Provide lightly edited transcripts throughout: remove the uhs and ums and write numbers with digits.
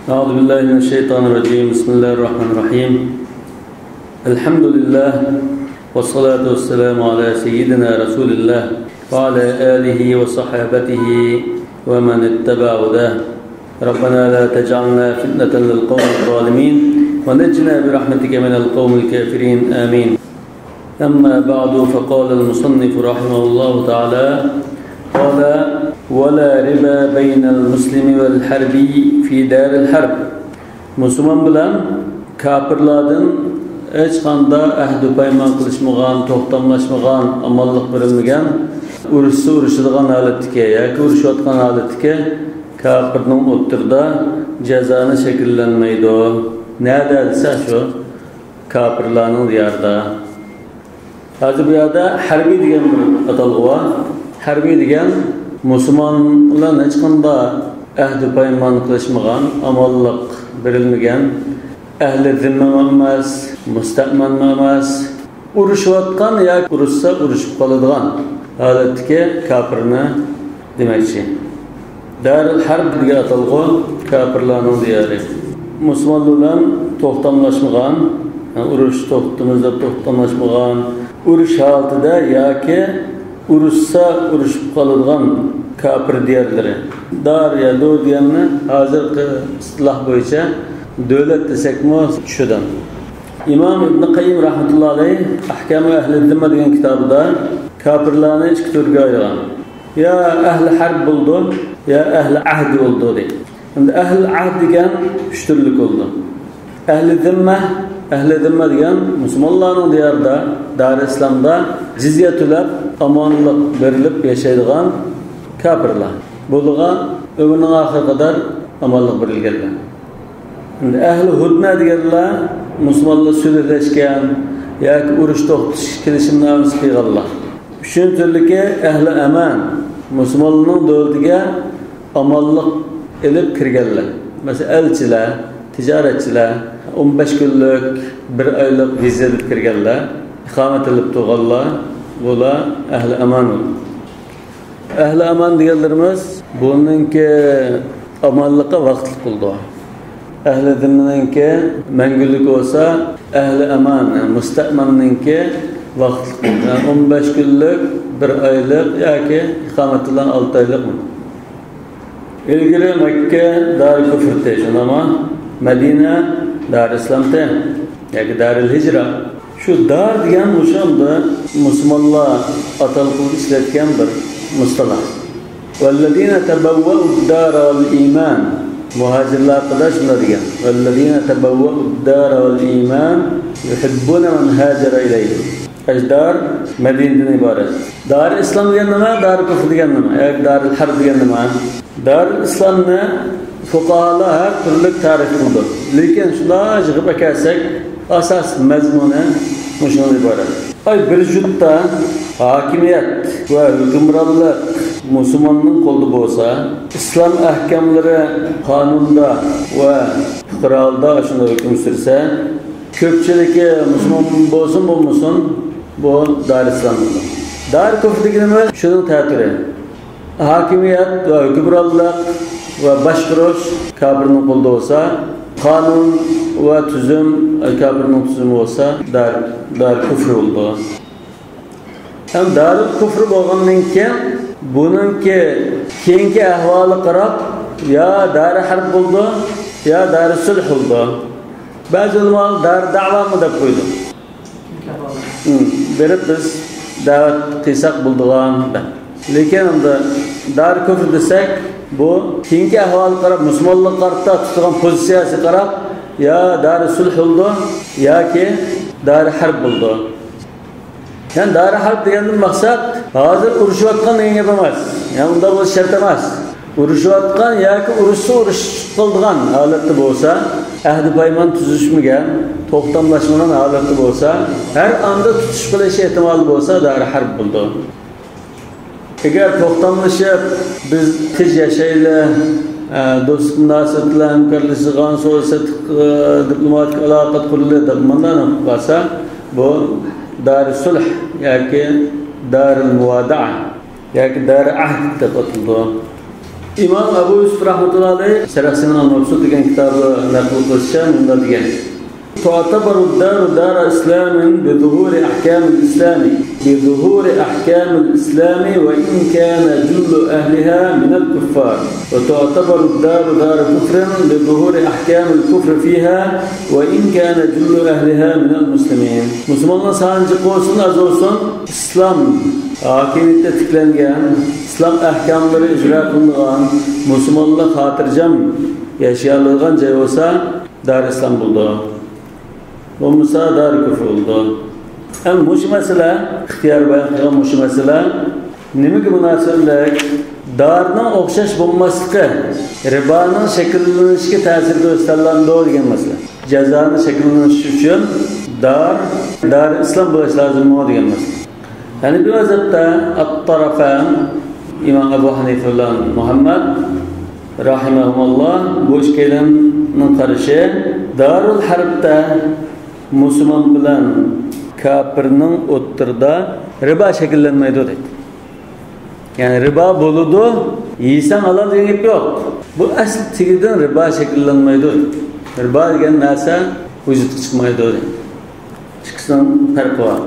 أعوذ بالله من الشيطان الرجيم بسم الله الرحمن الرحيم الحمد لله والصلاة والسلام على سيدنا رسول الله وعلى آله وصحابته ومن اتبع هداه ربنا لا تجعلنا فتنة للقوم الظالمين ونجنا برحمتك من القوم الكافرين آمين أما بعد فقال المصنف رحمه الله تعالى قال ولا ربا بين المسلم والحربي في دار الحرب Müslüman bilan kafirlardan hech qanday ahd payman qilishmagan, to'xtamlashmagan, amallik berilmagan, urushadigan holatga yoki urushayotgan holatga kafirning o'tirda jazoni shakllanmaydi. Nada desa shu kafirlarning diyorida. Hozir bu yerda harbiy degan bir atalg'i bor. Harbiy degan Müslümanlar hech qanday ahd payman qilishmagan, amallik berilmagan, ahli zimma emas, musta'man emas, urushayotgan yoki urushsa urushib qoladigan holatga kafirni demakchi. Darul harb degan atalg'i kafirlarning diyori. Müslümanlar to'xtamlashmagan, urush to'xtamizda to'xtamlashmagan, urush holatida yoki urushsa urushib qoladigan kafir diyarlari. Dar ya do deganni hozirgi istiloh bo'yicha davlat desakmi shudan. İmam İbn Qayyim rahmatullohi alayh Ahkam ahli zimma degan kitobida kafirlarni ikki turga ayirgan. Ya ahli harb bo'ldi, ya ahli ahd bo'ldi deydi. Endi ahli ahd degan uch turlik bo'ldi. Ahli zimma degan musulmonlarning diyorida, dar islomda jizya to'lab, omonlik berilib yashaydigan kafirlar. Bularga ömrünün ahir kadar amallik berilganlar. Endi ahli hudna deganlar musulmonlar so'zlashgan yoki urush to'xtatish kelishimlarini qilganlar. Uchinchi turligi ahli aman, musulmonlarning davlatiga amallik elib kirganlar. Masalan, elchilar, tijoratchilar 15 kunlik, 1 oylik viza olib kirganlar, iqomat qilib turganlar, bular ahli aman. Ahli aman deganlarimiz buningki amallikqa vaqtlik bo'ldi. Ahli dinninki mangulik bo'lsa, ahli aman, musta'manninki vaqtlik bo'ldi. 15 kunlik, 1 oylik yoki iqomat bilan 6 oylik. Ilgari Makka dar kufrda, shunama Madina dar islomda yoki darul hijra. Shu dar degan o'shanda musulmonlar atalqul ishlatgan bir mustalah. Vallazina tabawwa'u ad-dara wal-iman. Muhacirlar qada shunday degan. Vallazina tabawwa'u ad-dara wal-iman yuhibbuna man hajara ilayhi. Ajdar Madinadan iborat. Dar islom degan nima? Dar kufr degan nima? Yoki darul harb degan nima? Dar islomni fuqaholar har turli ta'rif qildi. Lekin shular yig'ib akasak asas mazmuni shundan iborat. Ay bir jutda hokimiyat va hukmronlik musulmonning qo'lida bo'lsa, islom ahkomlari qonunda va fuqaroda shunday hukm sursa, ko'pchiligi musulmon bo'lsin, bu dar islom. Dar kufrlik nima? Shuning ta'siri. Hokimiyat va hukmronlik va boshqarish kafirning qo'lida bo'lsa, qonun va tuzum kafirning tuzumi bo'lsa, dar kufr bo'ldi. Ham dar kufr bo'lgandan keyin buningki keyingi ahvoli qarab ya dar harb bo'ldi, ya dar sulh bo'ldi. Ba'zi ulamol dar da'vomi deb qo'ydi. Berib biz da'vat qilsak bo'ldigan. Lekin unda dar kufr desak, bu keyingi ahvoli qarab musulmonlar qarta tutgan pozitsiyasi qarab ya dar sulh bo'ldi yoki dar harb bo'ldi. Yani dar harb degandan maqsad hozir urushayotgan degan gap emas. Yani unda bu shart emas. Urushayotgan yoki urush qildigan holatda bo'lsa, ahd payman tuzishmagan, to'xtamlashmagan holatda bo'lsa, har anda tutish qilish ehtimoli bo'lsa, dar harb bo'ldi. Agar to'xtamlashib biz tez yashaylik, do'stlik munosabatlar hamkorlashgan siyosiy diplomatik aloqa qurilaylik deb bundan bo'lsa, bu dar sulh yoki dar muvadaa yoki dar ahd deb ataladi. İmam Ebu Yusuf rahmetullahi aleyh Serahsinan al-Mabsut degan kitabı naql qilishcha bunda degan. تعتبر الدار دار إسلام بظهور أحكام الإسلام وإن كان جل أهلها من الكفار وتعتبر الدار دار كفر بظهور أحكام الكفر فيها وإن كان جل أهلها من المسلمين. Müslümanlar sancı olsun az olsun İslam hakimiyette tiklengen, İslam ahkamları icra kılıngan, Müslümanlar hatırcam yaşayalılgan cay olsa dar İslam buldu. Olmasa dar küfür oldu. Hem bu mesele, ihtiyar bayan kılgan bu mesele, nimaga münasebetlik, darning o'xshash bo'lmasligi, riboning shakllanishiga ta'sir ko'rsatadi degan masala. Jazoning shakllanishi uchun dar islom bo'lishi lozim degan masala. Yani bu mazhabda at-tarafan İmam Ebu Hanife bilan Muhammad rahimahumullah bu ishkelinning qarashi Darul Harbda Müslüman bilan kafirning o'ttirda riba shakllanmaydi deydi. Yani riba buludu, yiysen halal degan gap yo'q. Bu asl tigidan riba shakllanmaydi. Riba degan narsa vujudga chiqmaydi deydi. Chiqishdan farqi bor.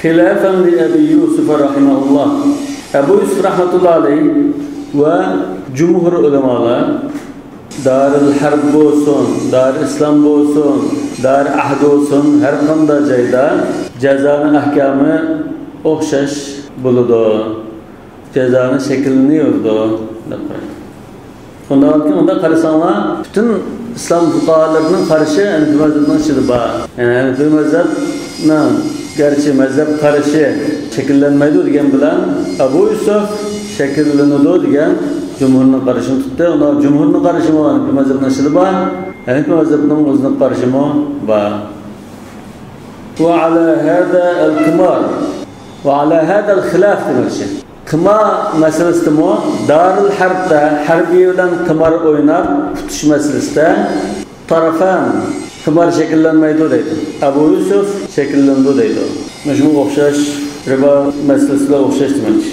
Xilafan li Abi Yusuf rahimahullah. Abu Yusuf rahmatullohi alayh va jumhur ulamolar Darul Harb bo'lsin, Dar Islom bo'lsin, Dar Ahd bo'lsin, har qanday joyda jazoning ahkomi o'xshash bo'ladi. Jazoning shaklini yurdi deb qaraydi. Unda qarasanglar, bütün İslam fuqahalarining qarashi bu mazhabning ichida bor. Yani bu mazhabning garchi mazhab qarashi shakllanmaydi degan bilan Abu Yusuf shakllanadi degan jumhurning qarashini tutdi. Unda jumhurning qarashi bu mazhabning ichida bor. Yani bu mazhabning o'zining qarashi bor. Wa ala hada al-qimar wa ala hada al-khilaf demoqchi. Qimar masalasida mu Darul Harbda harbiy bilan qimar o'ynab tutish masalasida tarafan qimar shakllanmaydi deydi. Abu Yusuf shakllandi deydi. Mana shu o'xshash ribo masalasida o'xshash demoqchi.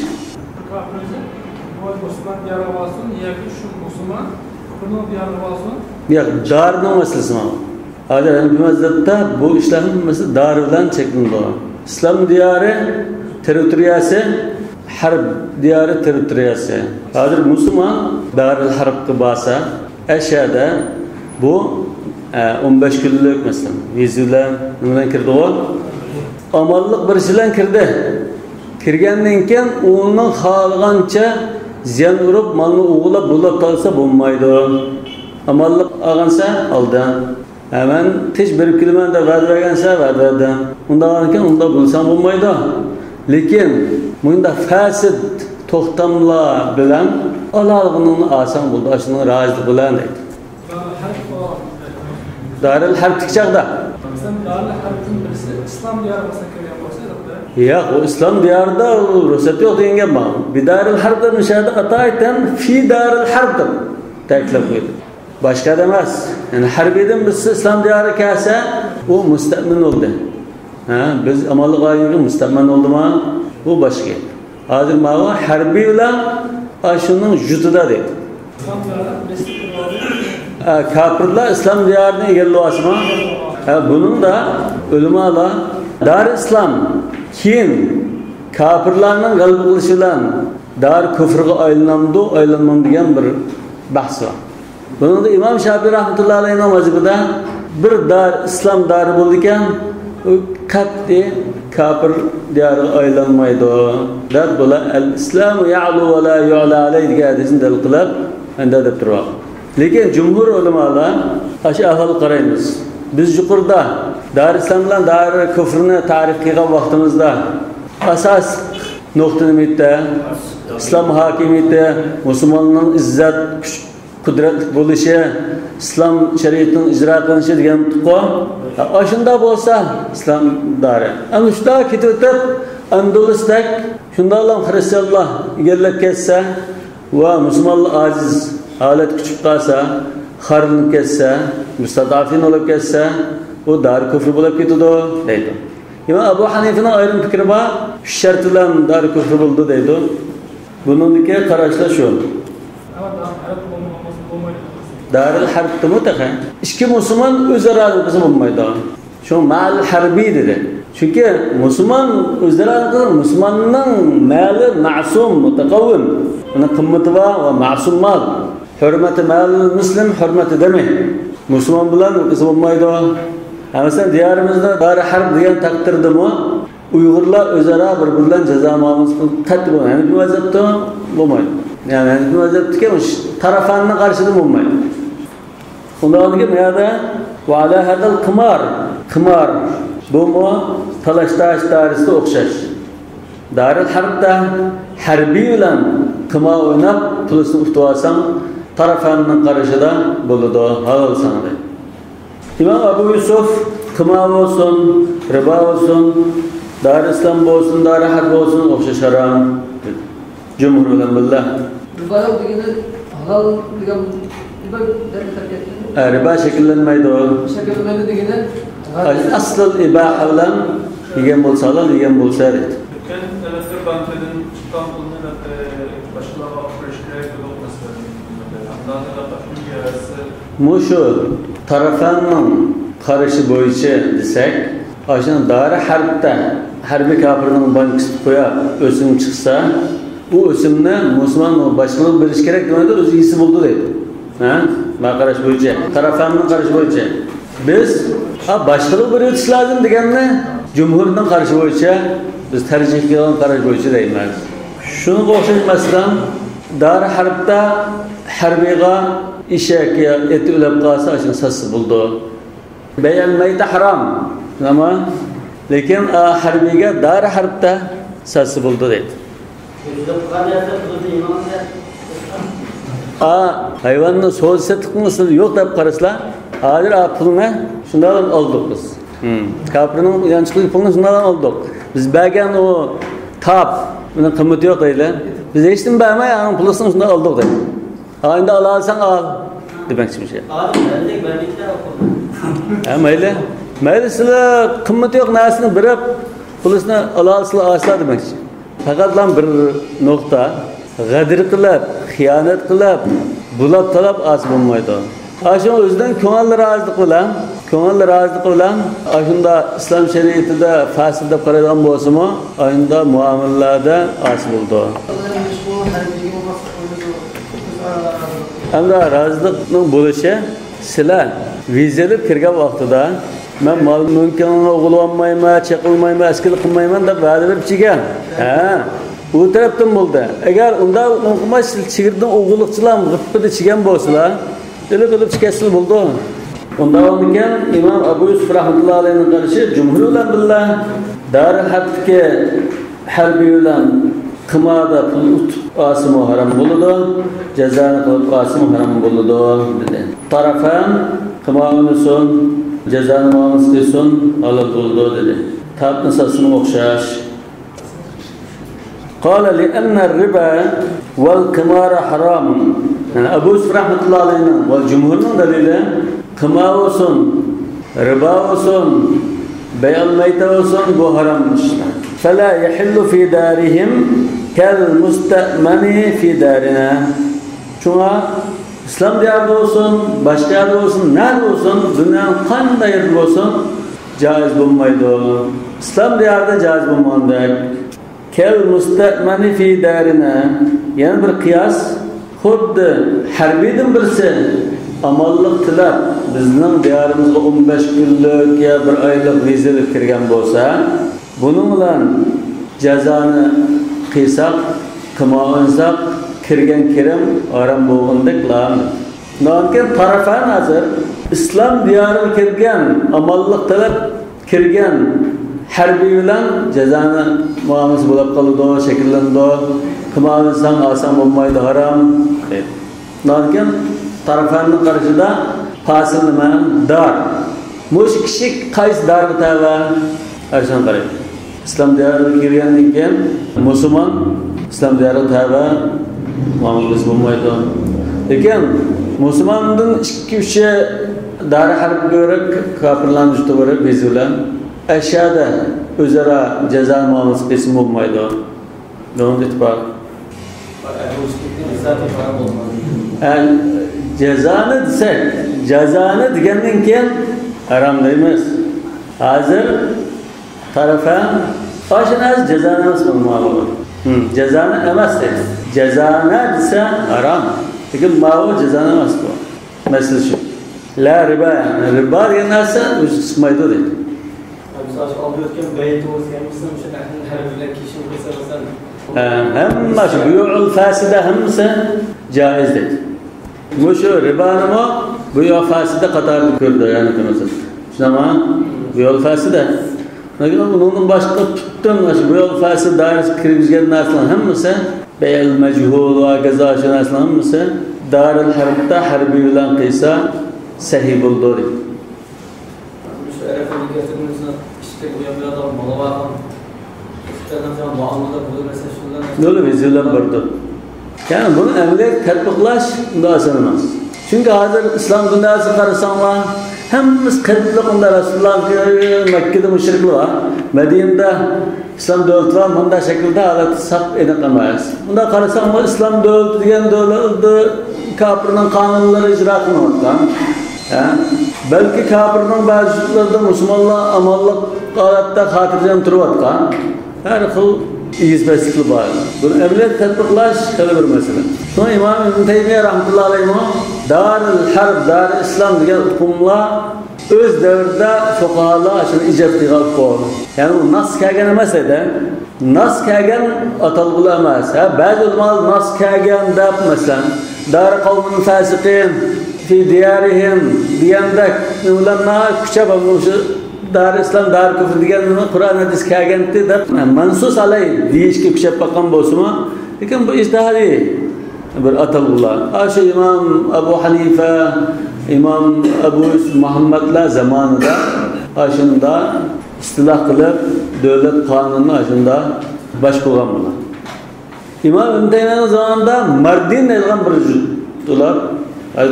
Yo'q, darning masalasi bor. Hozir bu mazhabda bu ishlarning masalasi dar bilan cheklandi. İslam diyarı territoriyasi Harb diyarı territoriyasi. Hozir Müslüman Darul Harbga borsa, aşağıda bu 15 kunlik mesela. Vizlar nimadan kirdi o? Amallik bir bilan kirdi. Kirgandan keyin uning xohlagancha ziyon urib, malni o'g'irlab bo'lib qolsa bo'lmaydi. Amallik olgansa oldan. Hemen tez berib kelaman deb va'da bergansa va'dadan. Undan keyin unda bo'lsa bo'lmaydi. Lekin bunda fasid to'xtamlar bilan alalg'ini oson bo'ldi. Shuni rozilik bilan deydi. Darul Harb tikchaqda. Darul Harbning birisi islom diyoriga kirgan bo'lsa, yo'q, o islom diyorida ruxsat yo'q degan gap bor. Bidarul Harbda nishada qataytan fi Darul Harb ta'kidlab qo'ydi. Boshqa emas. Yani harbiydan biz islom diyori kelsa, u mustaqbil bo'ldi. Biz amalli g'oyaga mustaqbil oldimi? Bu boshqa. Hozir mana harbiy bilan shuning jutida deydi. Kafirlar islom diyorini egallayapsizmi? Bunun da ulamolar Dar İslam keyin kafirlarning g'alaba qilishi bilan dar kufrga aylanamdi, aylanmam degan bir bahs bor. Bunda İmam Şafii rahmetullahi alayhi mazhabida bir dar islom dari bo'ldi ekan, u qat'iy kafir diyoriga aylanmaydi. Deb bo'la al-islamu ya'lu va la yu'la alayhi degan hadisni dalil qilib, anda deb turibdi. Lekin jumhur ulamolar ash ahol qaraymiz. Biz yuqorida Dar İslam bilan dar kufrni ta'rif qilgan vaqtimizda asas nuqta nimada islom hakimiyati, musulmonning izzat, kuch, qudratli bo'lishi, islom shariatining ijro qilinishi degan tuqo. Shunda bo'lsa islom dari. Ana shunda ketib o'tib Andalusdak shundoq xristianlar egallab ketsa va musulmonlar aziz holat kuchib qolsa, xorlinib ketsa, mustadafin bo'lib ketsa, u dar kufr bo'lib ketadi deydi. İmam Abu Hanife'nin ayrım fikri var, şart bilan dar kufr bo'ldi deydi. Buningki qarashlar shu. Daril harpda mutlaka iki Müslüman özara kızım olmaydı. Şu mal harbi dedi. Çünkü Müslüman özara kızım Müslümanın malı masum mutakavvim. Onun kıymeti var ve masum mal. Hürmeti mal Müslüm hürmeti demi. Müslüman bilen kızım olmaydı. Mesela diyarımızda daril harp diyen takdirdi mi? Uygurlar özara birbirinden ceza muamelesi katı bu. Yani bir vaziyette olmaydı. Yani bir vaziyette ki taraflarına karşılığı olmaydı. Ondan sonra meyada ve ala hadal kımar bu mu talaştaş darisi okşaş. Daril harpta harbi olan kımar oynap pulsunu utuvasan taraflarının karşıda buludu halal sandı. İmam Abu Yusuf kımar olsun, riba olsun, Dar İslam olsun, dar harp olsun okşaş haram. Cumhur ulan billah. Riba degeni halal degan riba şekillenmeydi o. Şekillenmeydi degeni Asıl ibaha bilan yegan bo'lsa halol, yegan bo'lsa ret. Lekin elektr bankdan chiqqan pulni boshqalarga olib berish kerak deb o'ylayman. Mushu tarafanning qarashi bo'yicha desak, aşın darı harpta harbi kafirning bankisi qo'yib o'sim chiqsa, bu o'simni Müslüman boshqalar bilish kerak demadi, o'zi iyisi bo'ldi deydi. Ha? Maqarash bo'yicha, tarafanning qarashi bo'yicha. Biz boshqalar bilish lozim deganni jumhurning qarashi bo'yicha biz tarjih qilgan qarash bo'yicha deymiz. Shuni o'xshatmasdan darı harpda harbiyga ishak ya eti ulab qolsa aşın sası bo'ldi. Beğenmeyi de haram. Ama lekin harbiga dar harpda sasi bo'ldi deydi. Hayvanni so'zsa tiqmisi yo'q deb qaraslar, hozir pulni shundan oldik biz. Kafirning yanchiqlik pulni shundan oldik. Biz bergan o tap, uning qiymati yo'q deydilar. Biz hech kim bermay, uning pulini shundan oldik deydi. Endi olarsan ol demoqchi bir şey. Mayli sizlar qimmati yo'q narsani birib pulisini olasizlar asla demoqchi. Faqat bir nuqta g'adr qilib, xiyonat qilib, bulab talab as bo'lmaydi. Shu o'zidan ko'ngil rozilik bilan shunda islom shariatida fasl deb qaraydigan bo'lsa-mu, shunda muomalalarda as bo'ldi. Hamda rozilikning bo'lishi sizlar vizalib kirgan vaqtida men mal mumkinini o'g'ilolmayman, chaqilmayman, askil qilmayman deb va'da berib chigan. U tarafdan bo'ldi. Agar unda o'qimash chigirdan o'g'illiqchilar g'ipida chigan bo'lsalar, ilib chiqasizlar bo'ldi. Undan oldingan Imom Abu Yusuf rahmatullohi alayhining qarashi jumhur bilan billah daril harpga harbiy bilan qimada pul asımı haram buludu, cezanı kılıp asımı haram buludu dedi. Tarafan kımalınsın, cezanı muamısın alıp buludu dedi. Tabni sasını okşaş. Kale li'enne riba vel kımara haramun. Yani Ebu Yusuf rahmetullahi aleyhine ve cumhurun delili kıma olsun, riba olsun, beyal meyte olsun bu harammış. فَلَا يَحِلُّ فِي دَارِهِمْ كَالْمُسْتَأْمَنِ فِي دَارِنَا. Şuna İslam diyarında olsun, başka yerde olsun, nerede olsun, dünyanın kanında yerde olsun, caiz bulmaydı. İslam diyarında caiz bulmandı. كَالْمُسْتَأْمَنِ فِي دَارِنَا. Yani bir kıyas, xuddi harbiyden birisi amallık tilab bizning diyarımızda 15 günlük ya bir aylık vizelik kirgan bo'lsa, bunun bilan cezanı qiysak, qilmoqsak, kirgan kirim aram bo'lgandek la'an. Lekin tarafan nazar islom diyoriga kirgan, amallik talab kirgan harbiy bilan cezanı muamelesi bo'lib qoladi, shakllandi. Qilmoqsan oson bo'lmaydi, haram. Lekin tarafanning qarashida fasil nima? Dar. Mush kishi qaysi darga tava? Aysan qaraydi. İslam diyarına girgandan keyin Müslüman İslam diyarına tava muamelesi bo'lmaydi. Lekin Müslümandan 2-3 dar harb ko'rib kafirlarni juda ko'rib bezilar. Aşağıda o'zaro jazo muamelesi qilsa bo'lmaydi. Bunun itibar. cezanı desek, cezanı degandan keyin haram deymiz. Hozir tarafa Aşınaz cezanı emas ma'lum. Cezanı emas deydi. Cezanı desa haram. Lekin ma'lum cezanı emas bu. Mesela şu. La riba yani. Riba degan narsa o'zi chiqmaydi deydi. Misal olayotgan bayt o'zgarmasa o'sha tahlil harflar kishim qilsa masalan. Hamma shu buyu'ul fasida hammasi joiz deydi. Bu shu ribanimi buyu'ul fasida qatorida ko'rdi yani mesela. Shunaqa buyu'ul fasida. Bunun başka tuttuğum bu yol fasil dairesi kirgizgen narsalar hammasi beyl mechul ve gazaşı narsalar hammasi daril harbda harbiy bilan qilsa sahih bo'ldi. Shu arafani keltirmasa işte bu yerda malavan istadan muamala bo'lmasa shundan Nolu vizilab bordi. Yani bunu amaliyat tatbiqlash oson emas. Çünkü hozir islom dunyosida qarasanlar hammamiz qildiqunda Rasululloh Makkaga mushriklar var. Madinada islom davlati var. Bunda shaklda holati saq emas. Bunda qarasanlar islom davlati degan davlatda kofirning qonunlari ijro qilinayotgan. Balki kofirning ba'zilarida musulmonlar amallik holatda xotirjam turayotgan. Har xil izbasliklar bor. Buni amaliyat tatbiqlash qilib bir masala. Shuni Imom Ibn Taymiya rahmatullohi alayhi Darul Harb, Darul Islam degan hukmlar o'z davrida fuqarolar shuni ijod qilib qo'ydi. Ya'ni u nas kelgan emas edi. Nas kelgan atalg'ular emas. Ba'zi ulamo nas kelgan deb masalan Dar qavmin fasiqin fi diyarihim deganda ularni kuchab olmoqchi Darul Islam, Darul Kufr deganni Qur'on hadis kelganda deb mansus alay deyishga kuchab qolgan bo'lsa-mu, lekin bu ijtihodiy bir atalg'ular. Ashu İmam Abu Hanifa, İmam Abu Muhammadlar zamonida ashunda istiloh qilib davlat qonunini ashunda bosh qo'ygan bular. İmam Ibn Taymiyaning zamonida Mardin degan bir ular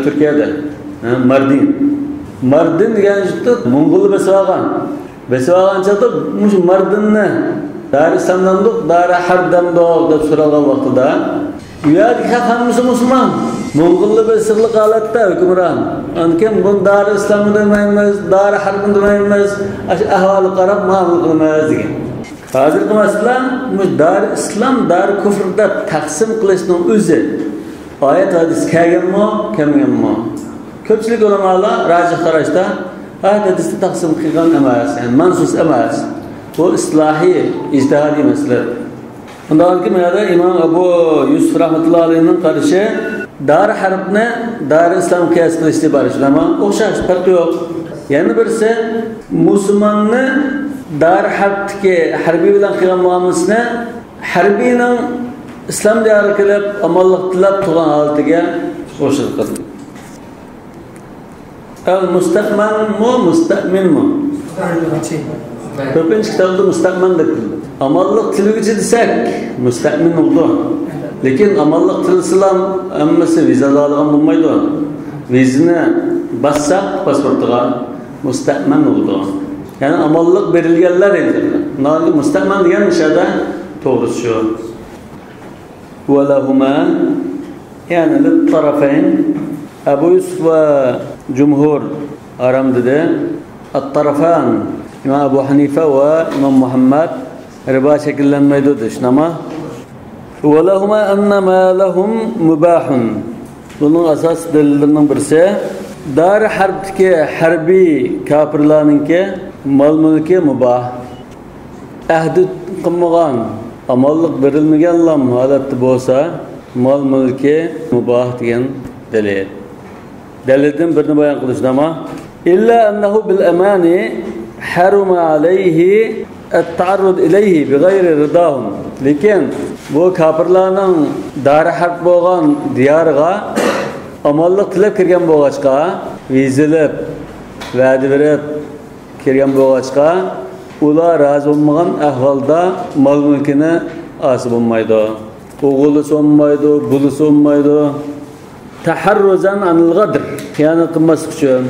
Turkiyada. Mardin degan yurtda Mo'ng'ul besib olgan chaqda shu Mardinni Darul Islamdan Darul Harbdan deb so'ragan vaqtida uyadagi hammasi musulmon. Mo'ng'ullar besibli holatda hukmron. Ankin bu Darul Islamni demaymiz, Darul Harbni demaymiz, ahvoli qarab ma'mul qilamiz degan. Hozirgi masala Darul Islam, Darul Kufrda taqsim qilishning o'zi oyat hadis kelganmi? Ko'pchilik ulamolar rajih qarashda oyat hadisni taqsim qilgan emas, yani mansus emas. Bu islohiy, ijtihodiy masala. Bundan keyin İmam Abu Yusuf rahmatullohi alayhining qarashi Darul Harbni Darul Islam qiyos qilishni bor. Shunama o'xshash, farqi yo'q. Yana birisi musulmonni Darul Harbdagi harbiy bilan qilgan muomalasini harbiyning islom diyori qilib amallik tilab turgan holatiga qo'shildi. Al-mustaqman mu musta'min mu? Ko'pincha kitobda mustaqman deb keldi. Amallik tilguchi desak musta'min bo'ldi. Lekin amallik tilsilam hammasi viza olgan bo'lmaydi. Vizani bassaq pasportiga musta'man bo'ldi. Yani amallik berilganlar endi. Nali musta'man degan ishada to'g'ri shu. Wa lahuma yani lit tarafayn Abu Yusuf ve Cumhur aramda at-tarafan İmam Abu Hanife ve İmam Muhammed riba şekillenmeydi düşünama. Ve lahuma enne ma lahum mubahun. Bunun asas delillerinden birisi Dar Harb'daki harbi kafirlarınki mal mülki mubah. Ahdi qilmagan, amallik berilmagan lam holatda bo'lsa mal mülki mubah degan dalil. Delilden birini bayan kılışın ama İlla ennehu bil emani haruma aleyhi et-ta'arrud ileyhi bi gayri ridahum. Lekin bu kafirlarning Dar Harb bo'lgan diyarga amallik tilab kirgan bo'lg'achqa, vizilib, va'da berib kirgan bo'lg'achqa, ular rozi bo'lmagan ahvolda mol mulkini osib bo'lmaydi. O'g'li so'nmaydi, buli so'nmaydi. Taharruzan anil gadr, xiyonat qilmaslik uchun,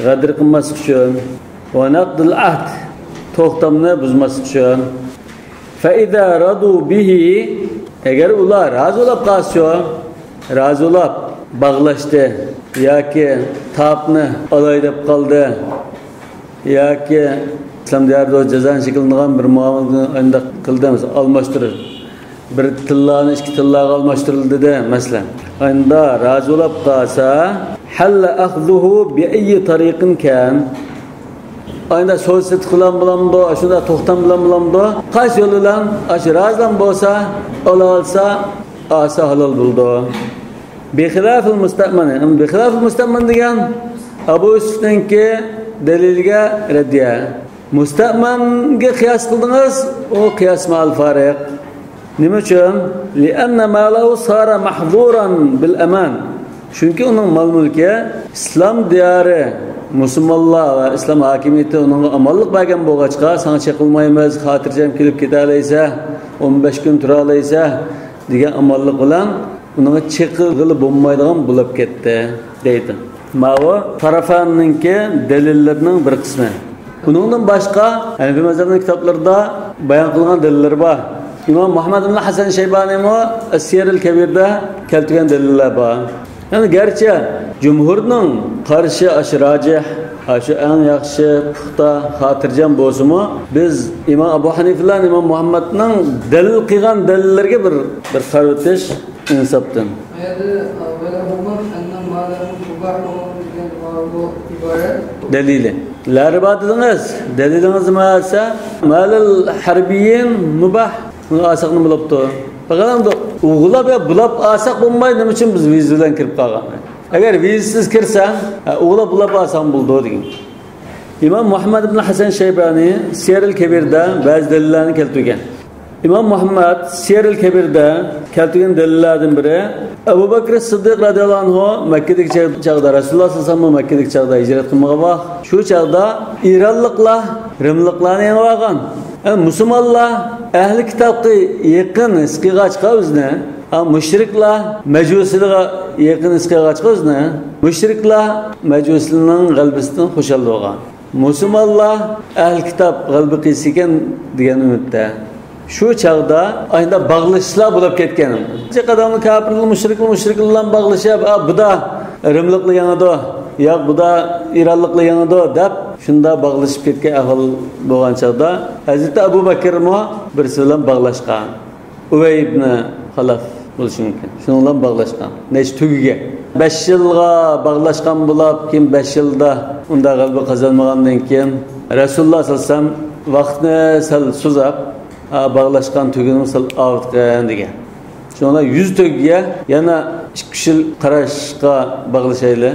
gadr qilmaslik uchun, va naqdul ahd, to'xtamni buzmaslik uchun. Fa idza radu bihi, agar ular rozi bo'lib qolsa, rozi bo'lib bağlaştı yoki tapni olay deb qoldi yoki islom diyarida jazoni shaklingan bir muomalani unda qildimiz almashtirib bir tillani ikki tillaga almashtirildi masalan unda rozi bo'lib qolsa halla akhzuhu bi ayyi tariqin kan ayda so'zsit qilan bilamdi shunda to'xtam bilan bilamdi qaysi yo'l bilan ash rozdan bo'lsa ola olsa asa halol bo'ldi bixilafil musta'man degan Abu Yusuf'ninki dalilga raddiya musta'manga qiyos qildingiz o qiyos ma'al fariq nima uchun li'anna malahu sara mahzuran bil aman chunki uning mol mulki islom diyori musulmonlar va islom hokimiyati unga amonlik bergan bo'lg'achqa sana chaqilmaymiz xotirjam kelib keta olaysa 15 kun tura olaysa degan amonlik bilan unga chiqig'ili bo'lmaydigan bo'lib ketdi deydi ma'vo tarafanninki dalillarining bir qismi buningdan boshqa Hanafi mazhabining kitoblarida bayon qilingan dalillar bor İmam Muhammad ibn Hasan Shaybani'mo As-Siyarul Kabir'da keltirgan dalillar bor. Yani gerçi cumhurning qarshi aşracih, aşı en yaxshi puxta xotirjam bo'lsa-mu, biz İmam Abu Hanifa bilan İmam Muhammadning dalil qilgan dalillarga bir qarab o'tish insofdan. Delili. Larbadınız, deliliniz maalesef malul harbiyin mubah asaqni bulabdı. Bakalım da uğulab ya bulab asaq bulmaydı nima uchun biz viz bilan kirib qolgan. Agar vizsiz kirsan, uğulab bulab asaq buldi degan. İmam Muhammad ibn Hasan Shaybani Siyarul Kabir'da ba'zi dalillarni keltirgan. İmam Muhammad Siyarul Kabir'da keltirgan dalillardan biri Abu Bakr Siddiq radhiyallohu anhu Makkadagi chaqda Rasululloh sallallohu alayhi vasallam Makkadagi chaqda hijrat qilmoqqa vaqt shu chaqda Ironliklar, Rimliklarni yengib olgan. Musulmonlar ahli kitobga yaqin isqiga o'zni, mushriklar majusilarga yaqin isqiga o'zni, mushriklar majusilarning g'albisidan xushal bo'lgan. Musulmonlar ahli kitob g'alba qilsa ekan degan umidda. Şu çağda ayında bağlışlar bulup ketken. Nece kadamlı kafirli müşrikli bilan bağlışıp, bu da Rimlikli yanıdı, ya bu da İranlıklı yanıdı dep şunda bağlışıp ketken ahval bo'lgan çağda Hazreti Abu Bakr mo birisi bilan bağlaşkan. Ubay ibn Halaf bo'lishi mumkin. Shunga bilan bağlaşkan. Neç tugiga 5 yilga bağlaşkan bo'lib, kim 5 yilda unda g'alaba qozonmagandan keyin Rasululloh sallallohu alayhi vasallam vaqtni sal suzab bağlaşkan tügünü misal avutgan degan. Şuna 100 tügüge yana 2 kişi qarashqa bağlaşaylı.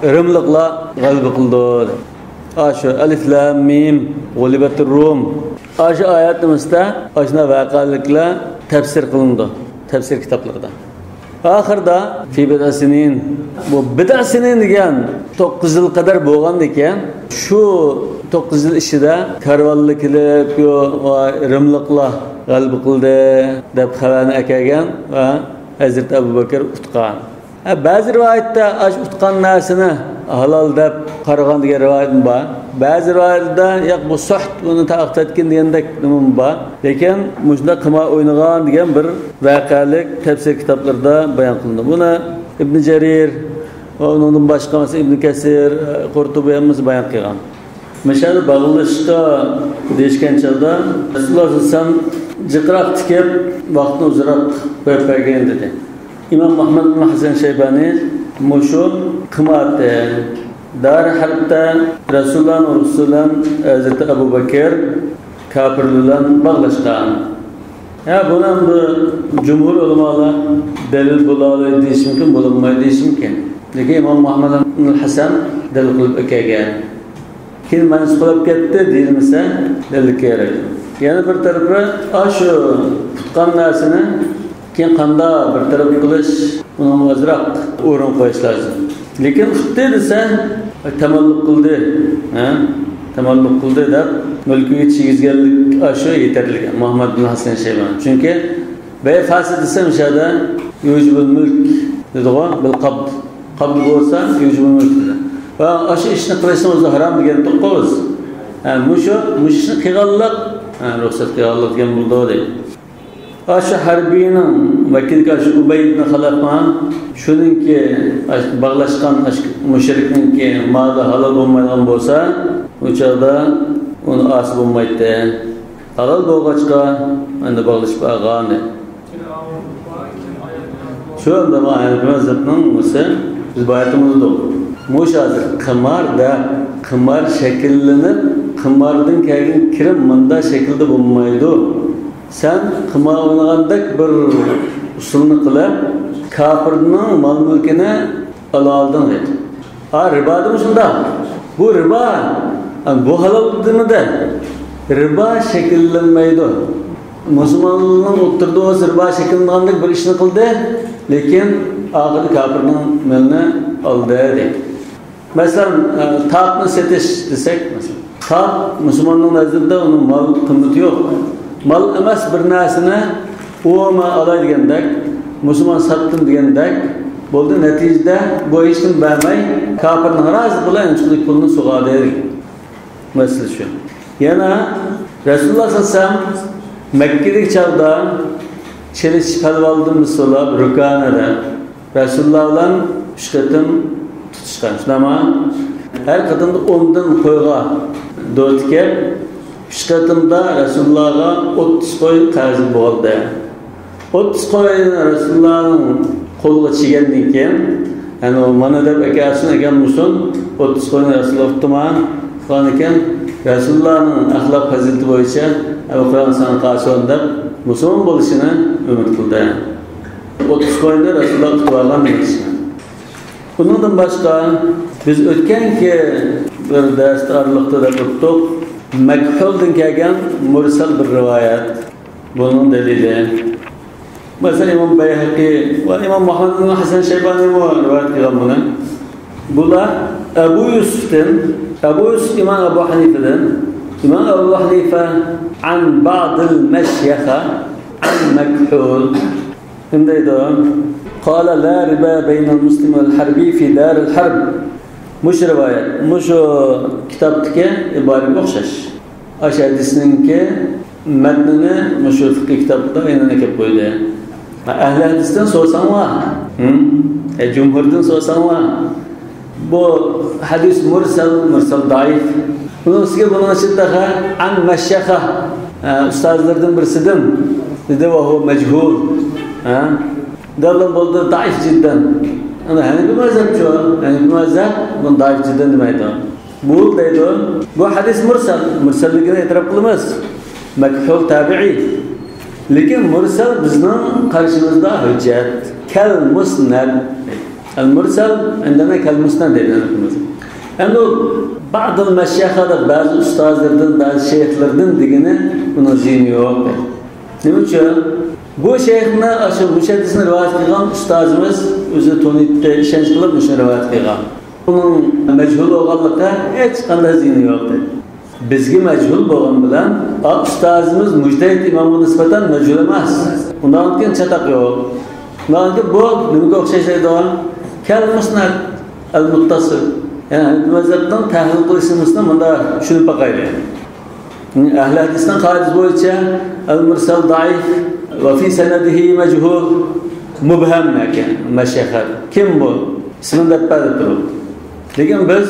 Rimliklar g'alaba qildi. Aşu alif lam mim g'alibatur rum. Aşu oyatimizda ashuna vaqaliklar tafsir qilindi. Tafsir kitoblarida. Oxirda fi bid'asinin bu bid'asinin degan 9 yil qadar bo'lgan ekan. Shu 9 yil ichida karvonliklar va rimliklar g'alaba qildi deb xabarni akagan va Hazrat Abu Bakr utqan. Ba'zi rivoyatda ash utqan narsani halol deb qaragan degan rivoyat bor. Ba'zi rivoyatda yo'q bu suht uni taqtatgan degandek nima bor. Lekin mushunda qima o'ynagan degan bir voqelik tafsir kitoblarida bayon qilindi. Buni Ibn Jarir va undan boshqa Ibn Kasir, Qurtubiyamiz bayon qilgan. Mesela bağlışta değişken çağda Resulullah sallallahu jiqraq tikib vaqtni uzroq qo'yib bergan dedi. İmam Muhammad ibn Hasan Shaybani mushu qimati dar harta Rasulullah Hazreti Abu Bakr kafir bilan bağlashgan. Ya buni bu jumhur ulamolar dalil bo'ladi deyish mumkin, bo'lmaydi deyish mumkin. Lekin İmam Muhammad ibn Hasan dalil qilib o'tgan. Kim mansub qilib ketdi deyilmasa dalil kerak. Yana bir tarafı shu tutgan narsani keyin qanda bir taraf qilish uni ozroq o'rin qo'yish lozim. Lekin tutdi desa tamalluk qildi, tamalluk qildi deb mulkiga chigizganlik shu yetarli. Muhammad ibn Hasan Shaybani. Chunki bay fasid desa mishada yujibul mulk dedigo bil qabd. Qabd bo'lsa yujibul mulk dedi. Va aşı ishni qilishni o'zi harom degan to'qqiz. Mushu ishni qilganlik ruxsat qilganlik degan bo'ldi. Aşı harbiyinin vakilki aşı Ubey ibn Halaf'a şunun ki bağlaşkan müşriknin ki malı halal olmayan bolsa uçağda onu asıl olmaydı. Halal bolğaçqa anda bağlaşıp ağanı. Şu anda Hanifi mezhebinin ise biz bayatımızda olur. Muşazır kımar şekillenip kımardan kelgen kirim mında şekilde bulunmaydı. Sen kımar oynagandek bir usulunu kılıp kafirinin mal mülkini aldın dedi. Riba demişinde bu riba bu halal değil mi de riba şekillenmeydi. Müslümanlığın oturduğu riba şekillenmeydi bir işini kıldı. Lekin ahir kafirinin malını aldı dedi. Mesela taatını setiş desek mesela. Taat Müslümanlığın nazarında onun mal kıymeti yok. Mal emas bir narsani o'ma alay degandek, Müslüman sattım degandek bo'ldi. Neticede bu işin bermay kafirning rozi bilan inchiqlik pulini so'g'adi. Mesele şu. Yana Rasulullah sallallohu alayhi vasallam Mekke'deki çağda çeliş kalvaldığımız solab Rukana'da Resulullah'la üç katım tutuşkan. Ama her kadında ondan koyga dört kez üç katımda Resulullah'a 30 koy tarzı oldu. 30 koyunu Resulullah'ın koluna çiğendin ki yani o manada bekasın eken musun 30 koyunu Resulullah tutma falan Resulullah'ın ahlak fazileti boyunca Kur'an sana karşı onda Müslüman oluşunu ümit kıldı. 30 koyunda Resulullah tutuvarlan bir kişi. Bundan başka biz ötken ki bir derste aralıkta da tuttuk. Mekhul'dan kelgen mursal bir rivayet. Bunun delili. Mesela İmam Beyhaqi ve İmam Muhammed bin Hasan Şeybani rivayet kılan bunu. Bunlar Ebu Yusuf İmam Ebu Hanife'den İmam Ebu Hanife an ba'dil meşyekha an mekhul. Kimdeydi o? قال لا ربا بين المسلم والحربي في دار الحرب. Muş rivayet. Muş o kitaptaki ibaret okşaş. Aşağı hadisininki metnini muş fıkıh kitapta aynı kep koydu. Ehl-i hadisten sorsan var. Cumhurdan sorsan var. Bu hadis mursal daif. Bunun çıktığı an meşyekha ustazlardan birisidir. Dedi ve o mechul. Devlet buldu daif cidden. Ama hani bir mezhep şu, hani bir mezhep bunu daif cidden demeydi. Bu deydi o. Bu hadis mursal. Mursalligine itiraf kılmaz. Mekhul tabi'i. Lekin mursal bizning karşımızda hüccet. Kel musnad. El mursal indana kel musnad deydi. Endi bazı meşayihlar, bazı ustazlardan, bazı şeyhlerden degini bunun zihni yok. Nima uchun? Bu şeyhni aşı müşaddisini rivayet qilgan ustazimiz o'zi tonitga ishonch qilib o'sha rivayet qilgan. Bunun mechhul bo'lganlikda hech qanday zihni yo'q dedi. Bizga mechhul bo'lgan bilan ustazimiz mujtahid imomga nisbatan mechhul emas. Undan keyin chataq yo'q. Undan keyin bu nimaga o'xshash deydi? Kal musnad al-muttasil. Yani mazhabdan tahlil qilishimizda bunda shuni baqaydi. Ahli hadisdan qadiz bo'yicha al-mursal daif ve fi senedihi mechhul mubham ekan mashayikh. Kim bu? İsmini deb turib. Lekin biz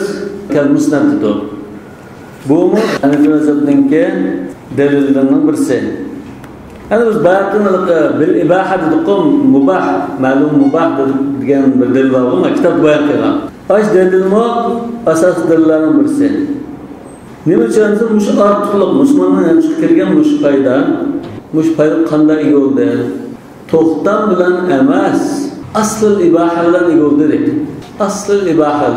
kal musnad dedik. Bu mu Hanifi mazhabiningki dalillarining birisi. Yani biz batınlık bil ibaha dedik, mubah, ma'lum mubah degan bir dalil var ama kitap bayan qilgan. Baş delilmi asas delillarning birisi. Nima uchun mush ortiqlik musulmonlar yanlış kirgan mush qayda mush payda qanday yo'lda to'xtam bilan emas asl ibaha bilan yo'lda dedi. Asl ibaha.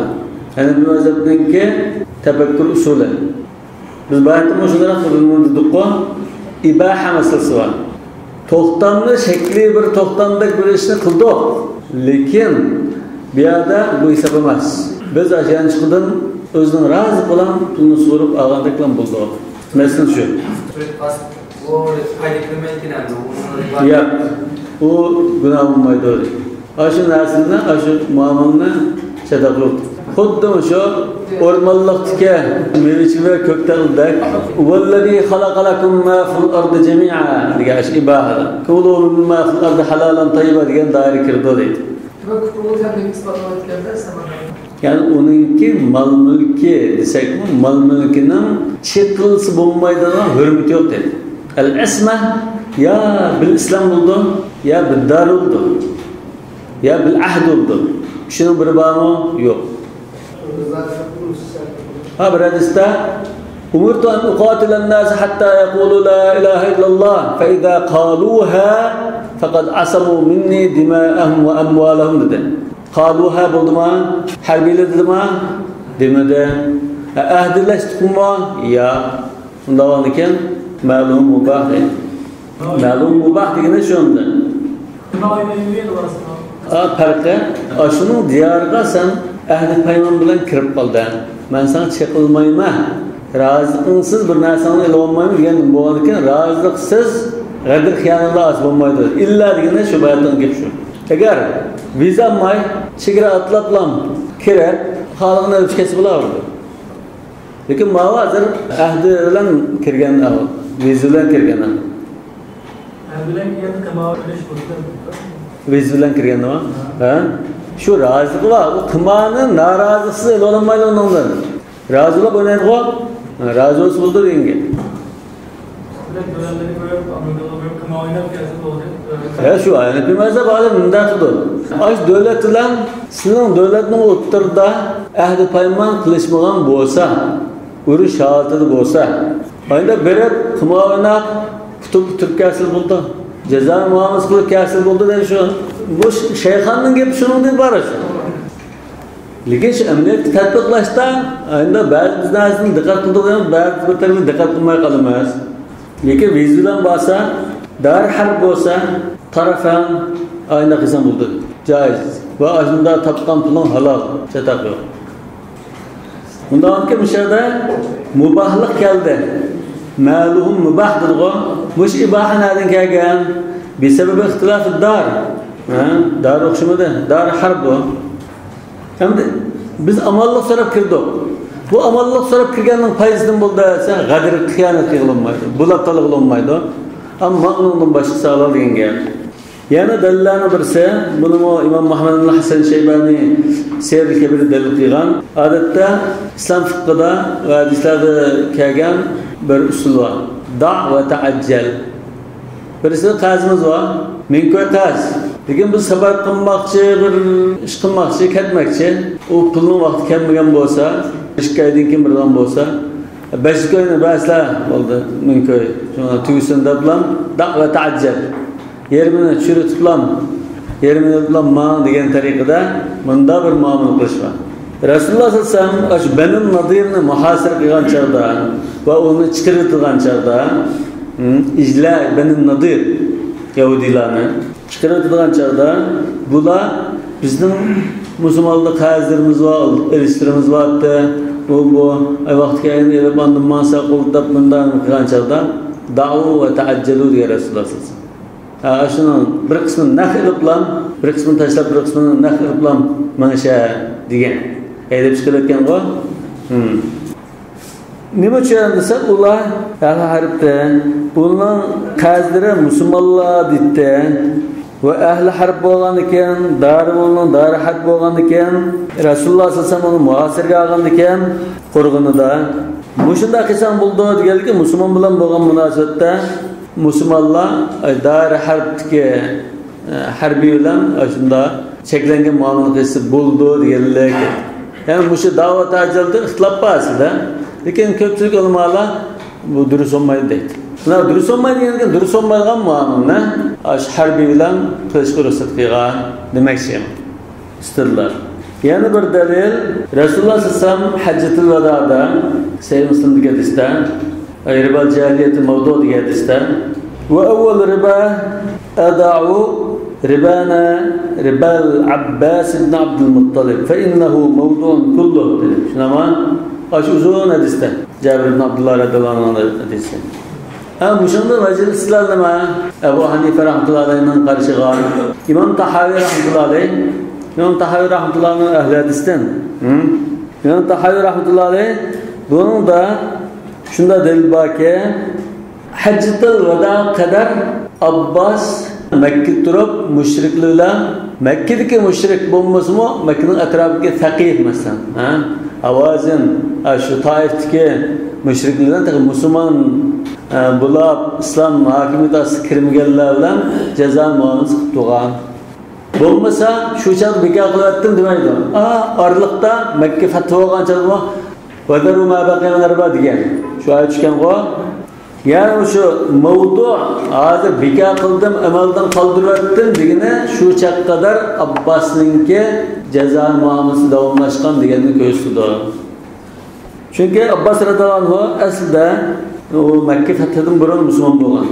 Yani bu mazhabningki tafakkur usuli. Biz bayatda shunday qilib dedik-ku, ibaha masalasi var. To'xtamni shakli bir to'xtamdek bir ishni qildik. Lekin bu yerda bu hisob emas. Biz ajanchiqdan o'zining rozi bilan pulni so'rab olgandek bilan bo'ldi. Mesele şu. Ya, o günah olmaydı. Aşı narsını, aşı muamelini çadak yok. Xuddi shu o'rmonliqdagi meva ko'ktaldak vallazi xalaqalakum ma fil ardi jami'a degan iboha. Kulu mimma fil ardi halalan tayyiba degan doira kirdi deydi. Yani onunki mal mülki desek mi, mal mülkinin çekilisi bulmaydıran hürmeti yok dedi. El-esme ya bil İslam oldu, ya bil dar oldu, ya bil ahd oldu. Şunun bir bağımı yok. Ha bir hadiste umirtu an uqatilan nas hatta yaqulu la ilahe illallah fe iza qaluha faqad asamu minni dima'ahum ve amwalahum dedi. Qaluha buldu mu? Harbiyle dedi mi? Demedi. Ahdileştik mi? Ya. Bunda olurken ma'lum mubah dedi. Ma'lum mubah degeni şunda. Farqi şunun diyarga sen ahdi paymon bilan kirib qolding. Men sana çekilmayman. Razıqsiz bir narsani ila olmayman degan bo'ladigan razıqsiz g'adr xiyonatlar as bo'lmaydi. İlla degani shu bayatdan gap shu. Agar viza olmay chegara atlablam kirib xalqni o'tkazib bo'lardi. Lekin ma'vazir ahdi bilan kirgan viza bilan kirgan. Ahdi bilan kirgan qimavlish bo'ldi. Viza bilan kirganda ha? Şu razı var. O kımanın narazısı olmayla ondan. Razıla böyle o. Razı olsun buldu denge. Ya şu ayet bir mezhep alem mündatıdır. Aş devletler sizin devletinin oturda ahdi payman kılışmagan bolsa, uru şahatılı bolsa, ayında berep kımavına kutup Türkiye'si buldu. Ceza muamız kılıp kâsil buldu der şu. Bu şeyhanın gibi şunun değil barış. Lekin şu emniyet tatbiqlashda ayında bazı biznesini dikkat kıldığım bazı bir tarafı dikkat kılmaya kalmaz. Lekin vizilan basa, dar harp olsa tarafan ayında kızan buldu. Caiz. Ve aslında tapkan pulun halal. Çatak yok. Bundan ki müşahede mubahlık geldi. Maluhum mubahdır o. Muş ibaha nereden gelgen? Bir sebebi ihtilafı dar. Dar okşumadı. Dar harp o. Hem de biz amallık sorup kirdik. Bu amallık sorup kirgenin payızdan buldu. Sen gadir kıyamet kılınmaydı. Bulaptalı kılınmaydı. Ama onun başı sağlar diyen gel. Yani delillerine birisi, bunu İmam Muhammed Hasan Şeybani Seyir-i Kebir'i delil kıygan. Adette İslam fıkhıda ve hadislerde kelgen bir usul var. Da' ve ta'accel. Birisi qazimiz var. Minkoy qaz. Lekin biz xabar qilmoqchi, bir ish qilmoqchi, ketmoqchi. U pulning vaqti kelmagan bo'lsa, 2 oydan keyin birdan bo'lsa, 5 oyni basla bo'ldi. Minkoy. Shuni tugusin dablam, da' va ta'accel. Yerimini churitiblam, yerimini bilan degan tariqada bunda bir muomala qilish bor. Rasululloh sallallohu alayhi vasallam shu Banu Nadirni muhosir qilgan chog'da va uni chiqartirgan chog'da İzla Banu Nadir Yahudilarni chiqartirgan chog'da bular bizning musulmonlik qazirimiz va elishtirimiz vardı. Bu vaqtga endi bandim masa qo'ltab bundan qilgan chog'da da'u va ta'ajjalu degan Rasululloh sallallohu alayhi vasallam. Şunun bir kısmını nakılıplam, bir kısmını taşlap, bir kısmını nakılıplam manşa diyen. Edip çıkılırken o. Ne bu çağırındıysa ular haripte, bunun kazları Müslümanlar ditte ve ehli harp boğan iken, dar harp boğan iken, Resulullah sallallahu aleyhi ve sellem onu muhasirge algan iken, kurgunu da. Bu şunda kısan buldu diyelim ki Müslüman bilen boğan münasebette Müslümanlar dar harptiki harbiy bilan shunda cheklangan muomalasi bo'ldi deganlar. Yani bu şu davet ajalda ixtilof bor aslida. Lekin ko'pchilik ulamolar bu durust olmaydi deydi. Bular durust olmaydi degan durust olmagan muomala shu harbiy bilan qilishga ruxsat qilgan demoqchi istedilar. Yana bir dalil Rasululloh sallallohu alayhi vasallam hajjatul vadoda Sahih Muslim'dagi hadisda riba cahiliyeti mavdu diye hadisda ve evvel riba ada'u ribana ribal Abbas ibn Abdülmuttalib fe innehu mevdu'un kulluh dedi. Şuna ama aşı uzun hadiste Cabir ibn Abdullah radıyallahu anh hadisi. Ama bu şunda meclislerle ma Ebu Hanife rahmetullahi aleyhi'nin karşıga İmam Tahavi rahmetullahi aleyhi İmam Tahavi rahmetullahi aleyhi ehli hadisten İmam Tahavi rahmetullahi aleyh bunun da şunda delil baki Haccatul Vada kadar Abbas Mekke durup müşriklerle Mekke'deki müşrik bulması mı Mekke'nin etrafındaki Thaqif mesela Avazın şu Taif'teki müşriklerden tabi Müslüman bulab İslam hakimiyeti kirmigenlerle ceza muamelesi tuğan bulmasa şu çağda bekar kılattım demeydi. Aralıkta Mekke fethi olgan çağda وَذَرُوا مَا بَقِيَ مِنَ الرِّبَا diyen şu ayet çıkan o yani şu mevdu hazır bekar kıldım emelden kaldırıverdim degene şu çağ kadar Abbas'ınki ceza muamelesi davamlaşkan degenini gösterdi. Çünkü Abbas radıyallahu anh aslında o Mekke fethinden burun Müslüman bolgan.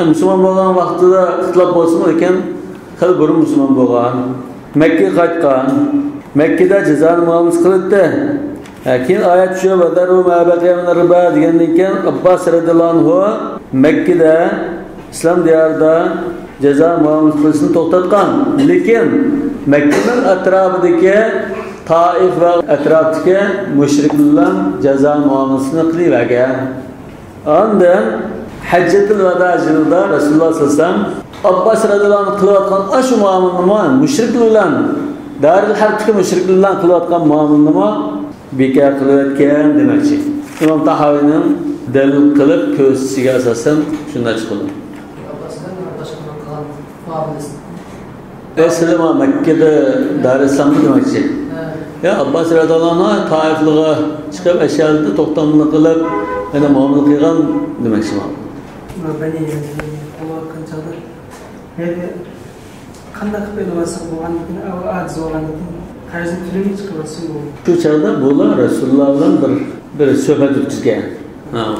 Müslüman bolgan vaqtida ixtilof bolsa ekan, xil burun Müslüman bolgan. Mekke qaytgan. Mekke'de ceza muamelesi kıldı. Lakin ayet şu وَذَرُوا مَا بَقِيَ مِنَ الرِّبَا degeninden Abbas radıyallahu anh Mekke'de İslam diyarında ceza muamelesi kılışını to'xtatgan. Lekin Mekke'nin etrafındaki Taif ve etraftaki müşriklerle ceza muamelesini kılıvergan. Ondan Haccatul Vada yılında Resulullah sallallahu aleyhi ve sellem Abbas radıyallahu anh kılıvatgan aşı muameleni müşriklerle Darul Harp'taki müşriklerle kılıvatgan muameleni bekar kılıvatgan demekçi. İmam Tahavi'nin delil kılıp köşesiga asasen şundan çıkıldı. Abbas'ın başkanı kalan muamelesi. Eslema Mekke'de Darul İslam'da demekçi. Ya Abbas radıyallahu anh Taifliğe çıkıp eşyalıda to'xtamını kılıp yana muamele kılgan demekçi var. Beni olaykan çağda yani kandak belirlesi bu aciz olan Karzın filmi çıkması bu. Şu çağda bular Resulullah'dan bir sohbet ötküzgen.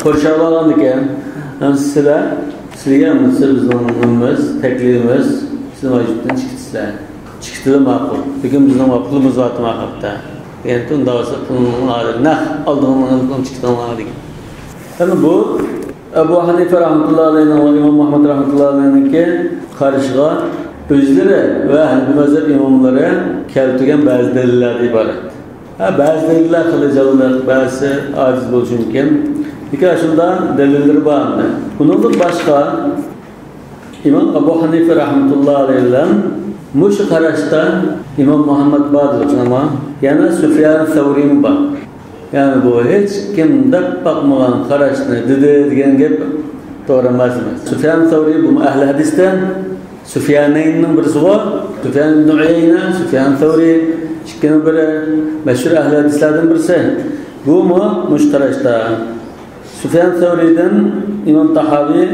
Konuşalardan diken sizlerge bizning teklifimiz sizin vacibden çıktısılar. Çıktığı makul. Bugün bizim makulumuz var makulda. Yani tüm davası bunun adı nah aldığımın çıktığını dedik. Yani bu Ebu Hanife rahmetullahi aleyhine ve İmam Muhammed rahmetullahi aleyhine karışığa özleri ve Hanefi mezhep imamları keltirgen bazı delillerden ibaret. Bazı deliller kılıcalıdır, bazı aciz buluşu mümkün. Birkaç şunda delilleri bağımlı. Bunun başka İmam Ebu Hanife rahmetullahi aleyhine Muşu karışta İmam Muhammed Badır ama yana Süfyan Thawri'nin bak. Yani bu hiç kimde bakmayan karıştığını dediğin gibi doğru olmaz. Süfyan Thawri bu ehli hadisten Süfyan'ın birisi var. Süfyan ibn Uyeyne, Süfyan Thawri çıkan bir meşhur ehli hadislerden birisi. Bu mu müşterişte? Süfyan Thawri'den İmam Tahavi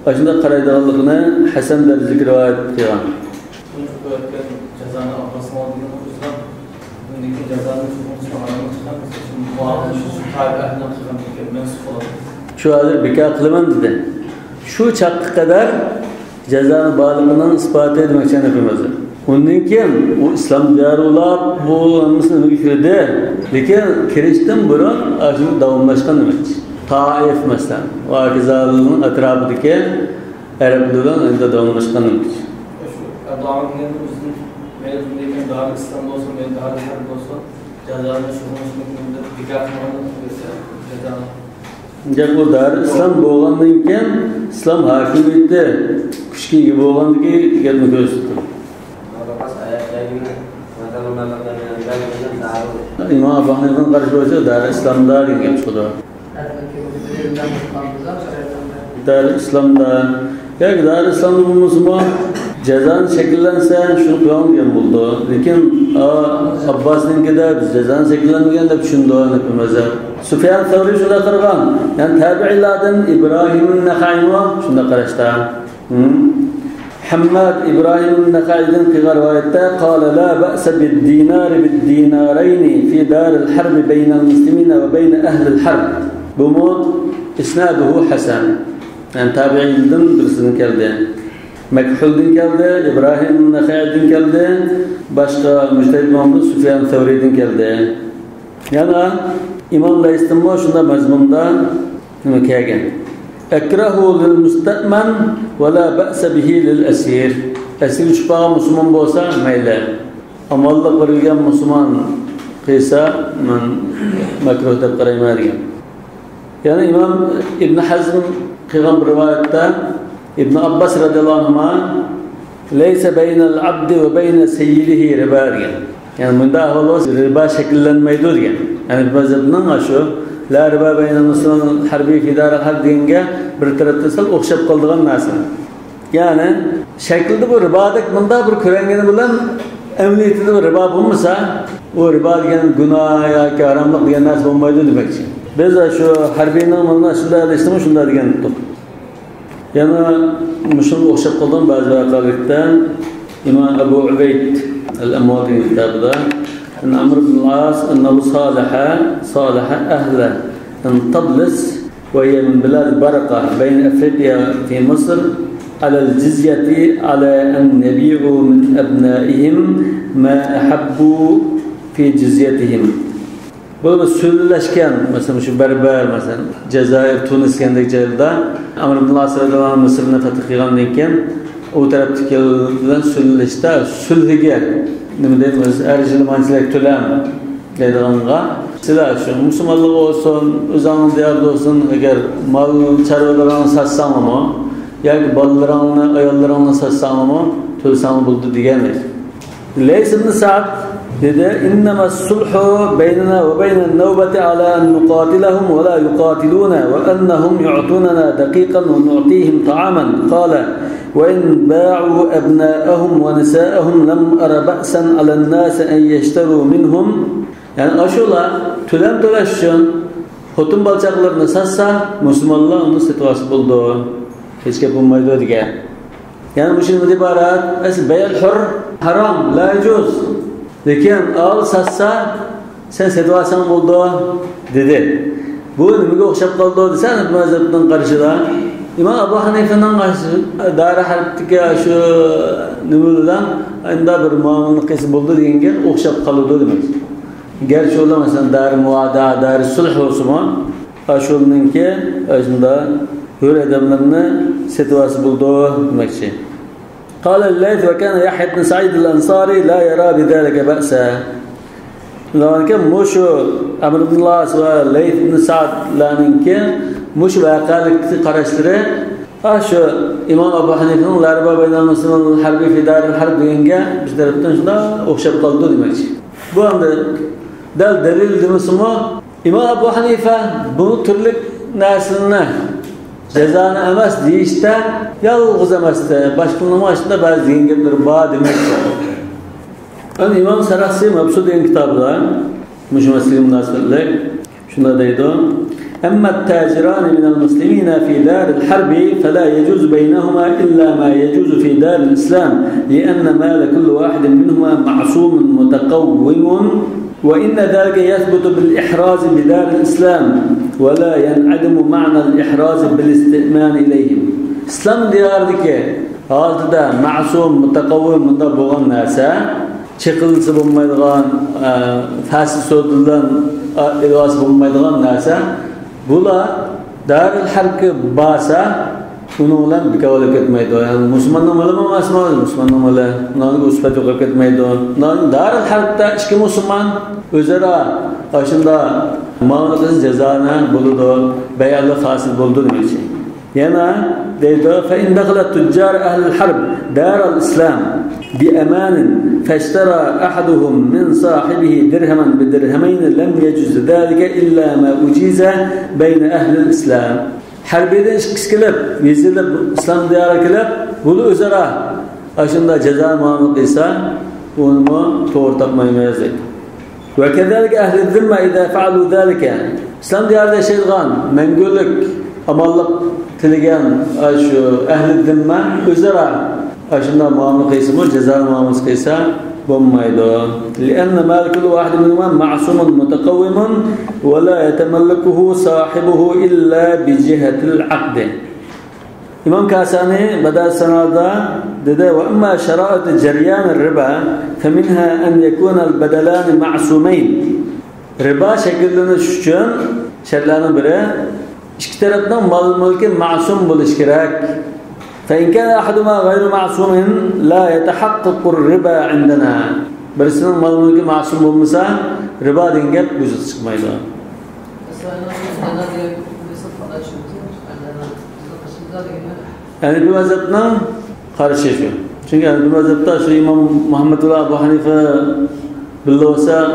başında karaydalıqını Hasan derecesi rivayet qilgan. Cezanı Abbas'ın aldığını okuzdan bundaki cezanın çıkanlarını çıkan muamele şu tabi ehlinden çıkan mensup olan. Şu hazır bekar kılman dedi. Şu çakkı kadar cezanın bağlılığından ispat etmek için yapılmaz. Onun kim? O İslam diyarı olab bu anısını girdi. Lekin kirişten burun aşırı davamlaşkan demek. Taif mesela. O akizalının etrafındaki Araplardan önde davamlaşkan demek. Erdoğan'ın bizim mevzundayken Darul İslam'da olsun, Darul Harp'da olsun cezanın şuurunda bekar kılmanın cezanı. Ancak o Darul İslam boğandan keyin İslam hakimiyeti kuchga ega bo'lganligi gapni ko'rsatdi. İmam Abu Hanife'nin qarshi bo'yicha Darul İslamda degan gap chiqdi. Darul İslamda yoki Darul İslamda bo'lmasa cezanın şekillense şunu qo'yamiz degan bo'ldi. Lekin Abbasninkida biz cezanın şekillenmagan deb tushundik hepimiz. Süfyan Thawri shunday qilgan. Yani tabi'iylardan İbrahim'in Naxayni shunday qarashdi. Hammad İbrahim'in Naxay'dan qilgan rivoyatda qala la ba'sa bid-dinar bid-dinarayn fi daril harb baynal muslimin ve bayn ahli al-harb. Bu isnaduhu hasan. Yani tabi'iylardan birisining keldi. Mekhul'dan geldi, İbrahim Nakhai'den geldi, başka müctehid imamı Süfyan Thawri'den geldi. Yani İmam Lays'ın şunda mazmunda nima kelgan. Akrahu lil musta'man ve la ba'sa bihi lil asir. Asir uçbağa Müslüman bolsa mayli. amallık verilgen Müslüman kıysa men makruh deb qarayman degan. Yani İmam İbn Hazm qilgan bir rivayette İbn Abbas radhiyallohu anhu "Leysa beynel abdi ve beyne seyyidihi riba" degan. Yani bunda ahvol riba shakllanmaydi degan. Yani mazhabning shu la riba beynel muslimin harbiy fidar harb deganga bir tarafdan sal o'xshab qoldigan narsa. Yani shaklida bu ribodek bunda bir ko'rangani bilan emniyetida bir riba bo'lmasa, o riba degan gunoh yoki haromlik degan narsa bo'lmaydi demoqchi. Biz şu harbiyning mana shunday deshdimi, shunday degan to'q. Yana mushunga o'xshab qolgan ba'zi voqealardan İmam Abu Ubayd al-Amwali kitabida Amr ibn al-As annahu salaha ahla Tablis ve hiye min bilad Barqa beyn Afrika fi Mısır على الجزية على أن يبيعوا من أبنائهم ما أحبوا في جزيتهم. Bu sürüleşken mesela şu Berber mesela Cezayir, Tunis kendeki yerinde Amr ibn al-As radhiyallohu anh Mısır'ına fetih qilgandan o tarafdagilar sürüleşdi, sülhige nima deymiz, erjilmanchilik to'lam deydiganga sizlar shu musulmonlik olsun, o'zingning diyarda olsun, agar mol chorvalaringni satsangmi yoki bolalaringni, ayollaringni satsangmi to'lsang bo'ldi deganlar. Lays ibn Sa'd dedi innama sulhu baynana ve baynen navbati ala an nuqatilahum ve la yuqatiluna ve annahum yu'tunana daqiqan ve nu'tihim ta'aman qala ve in ba'u abna'ahum ve nisa'ahum lam ara ba'san ala an-nas an yashtaru minhum. Yani aşola tölem to'lash uchun xotin balchaqlarni satsa musulmonlar uni sotuvasi bo'ldi. Hech gap bo'lmaydi degan. Yani bu şimdi ibaret es beyl hur haram la yecuz. Lekin al satsa sen setovasan bo'ldi dedi. Bu nimaga o'xshab qoldi desa, mazhabning qarshida İmam Abu Hanifa'nın qarshi dara harbiga shu nima bilan unda bir muomala qilsa bo'ldi deganga o'xshab qoldi demak. Gerçi ular mesela dar muada, dar sulh olsun, aşulninki aslında hür adamlarını setvası buldu demekçi. قال الليث وكان يحيى بن سعيد الأنصاري لا يرى بذلك بأسا. لكن مش عمرو بن العاص والليث بن سعد لانك مش وقالك قراشتره aşu İmam Abu Hanifa'nın larba beynel muslimin harbi fi daril harb deganga biz tarafdan shunda o'xshab qoldi demekçi. Bu anda delil demisimi İmam Abu Hanifa bu türlük narsani cezani emas deyishda yolg'iz emasda boshqalarning aslında ba'zi degan gaplar bor demakdir. Ana İmam Sarasi Mabsud degan kitobda mushum masalaga munosabatlik shunda deydi: "Amma at-tajiran min al-muslimin fi dar al-harb fala yajuz baynahuma illa ma yajuz fi dar al-islam li'anna mal kulli wahidin minhuma ma'sum mutaqawwim وإن ذلك يثبت بالإحراز بدار الإسلام ولا ينعدم معنى الإحراز بالاستئمان إليهم." İslam diyarındaki halde masum, mutakavvim bunda boğan narsa, çıkılısı bulunmaydıgan, fasil soğudulan ilvası bulunmaydıgan narsa, bula daril harkı basa, bunu olan bir kavalık etmeydi. Yani Müslümanın malı mı asmalı? Müslümanın malı. Onların uspeti yok etmeydi. Daril harkta iki Müslüman özera aşında mağluqız cezana buludu, beyarlı fasıl buldu demek için. Yana deydi, فَاِنْ دَخْلَ تُجَّارِ أَهْلِ الْحَرْبِ دَارَ الْإِسْلَامِ بِأَمَانٍ فَاشْتَرَى أَحَدُهُمْ مِنْ صَاحِبِهِ دِرْهَمًا بِدِرْهَمَيْنِ لَمْ يَجُزْ ذَلِكَ إِلَّا مَا أُجِيزَ بَيْنَ أَهْلِ الْإِسْلَامِ. Harbiyede işkisi kilip, yüzyılda İslam diyarı kilip, bunu özara aşında ceza muamıklıysa onu doğru tapmaymayız deydi. Ve kezalike ehl-i zimma idâ fa'alû zâlike. İslam diyarında yaşayılgan, mengüllük, amallık tiligen şu ehl-i zimma özara aşında muamıklıysa mı, ceza muamıklıysa bulmaydı. لأن مال كل واحد منهما معصوم متقوم ولا يتملكه صاحبه إلا بجهة العقد. İmam Kasani بدأ sanada dedi ve amma şerait ceryan riba فمنها أن يكون البدلان معصومين. Riba şekilleniş için şartlardan biri iki tarafdan mal mülki masum buluş gerek. فإن كان أحدهما غير معصوم لا يتحقق الربا عندنا. birisinin mal mulki ma'sum bo'lmasa, ribo degan gap vujud chiqmaydi. Yani bir mazhabdan karşı şu. Çünkü yani bir mazhabda şu İmam Muhammedullah Abu Hanife billosa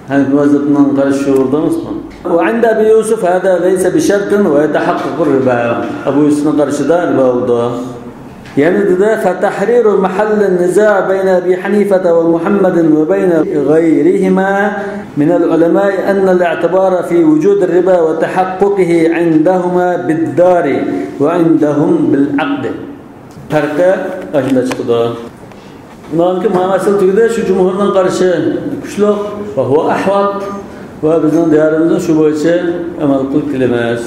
hani bir mazhabdan karşı olduğumuz mu? وعند أبي يوسف هذا ليس بشرط ويتحقق الربا. أبو يوسف'ın karşıda riba oldu. يعني ده فتحرير محل النزاع بين أبي حنيفة ومحمد وبين غيرهما من العلماء أن الاعتبار في وجود الربا وتحققه عندهما بالدار وعندهم بالعقد. فرقة أجل çıktı. Bunlarınki manasıl tüyde şu cumhurdan karşı güçlü ve huve ahvat ve bizim diyarimizin şu boyunca emel kıl kilemez.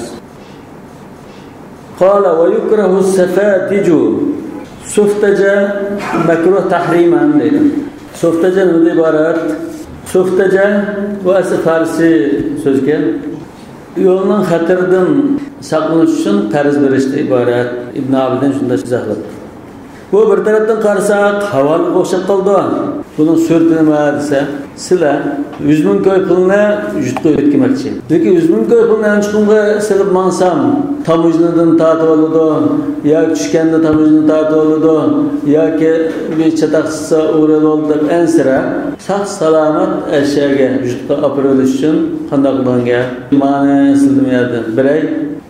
قال ويكره السفاتج سفتجة مكروه تحريما deydi. Suftaca ne ibaret? Suftaca bu asıl Farsi sözken yolundan hatırdan saklanış için tarz berişte ibaret. İbn Abidin şunda izahladı. Bu bir taraftan qarsak havalı o'xshab qoldi. Bunun surati nima desa, sizlar 100 ming ko'y pulni jutga o'tkazmoqchi. Lekin 100 ming ko'y pulni anchiqunga silib mansam, tamojnadan tortib oladi, yoki tushganda tamojnadan tortib oladi, yoki bir chataqsa o'rab oldi, ansira sog' salomat ashyaga jutga olib borilish uchun qanday qilganga ma'ni sildimaydi. Biray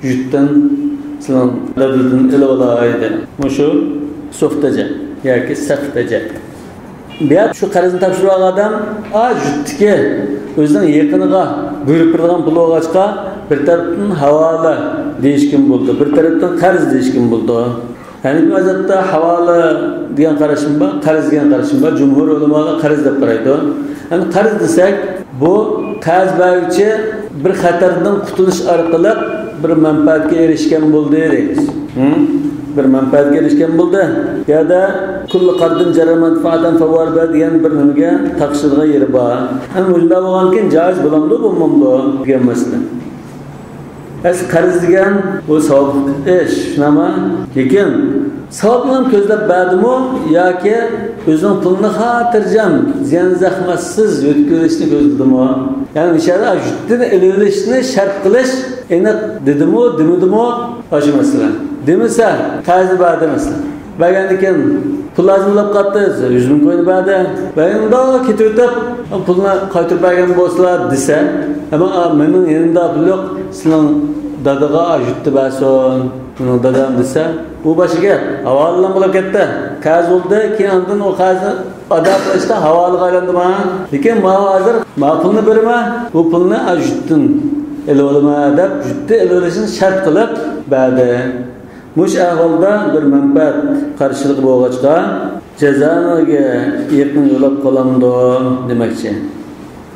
jutdan sizlar daddan ilib olaydi. Mushu softaca yoki saftaca. Buyat shu qarzni topshirib olgan odam jutdiki o'zining yaqiniga buyurib turgan pul olg'achqa bir tarafdan havola deyishkin bo'ldi, bir tarafdan qarz deyishkin bo'ldi. Ya'ni bu mazhabda havola degan qarashim bor, qarz degan qarashim bor. Jumhur ulamolar qarz deb qaraydi. Ya'ni qarz desak, bu qarz beruvchi bir xatardan qutulish orqali bir manfaatga erishgan bo'ldi deymiz. Bir manfaatga erishgan bo'ldi ya da kulli qardin jara manfaatan favar degan bir nimaga taqshirga yeri bor. Ana o'shunda bo'lgankin joiz bo'lamdi, bo'lmamdi degan masala. As qarz degan bu savob ish, shunama. Lekin savobni ko'zlab berdimi yoki o'zining pulni xotirjam, ziyon zahmatsiz yo'tkazishni ko'zladimi? Ya'ni ishara jutdan ilishni shart qilish aniq dedimi, demidimi o'sha masala. Demasa, qarz berdi masalan. Bergandan pul lazımlab qoldi, 100 ming qo'yib berdi. Baganda ketib o'tib, pulni qaytarib bergan bo'lsalar desa, ammo mening yanimda pul yo'q, sizning dadaga jutdi bersin, buni dadam desa, bu boshiga havolan bo'lib ketdi. Qarz bo'ldi, keyin o qarzni ado qilishda havolaga aylandimi? Lekin men hozir pulni berma, bu pulni jutdin elib olma deb jutdi elishni shart qilib berdi. Mush ahvolda bir manfaat qarshilik bo'lg'achqa jazoniga yaqin yo'lab qolamdi demakchi.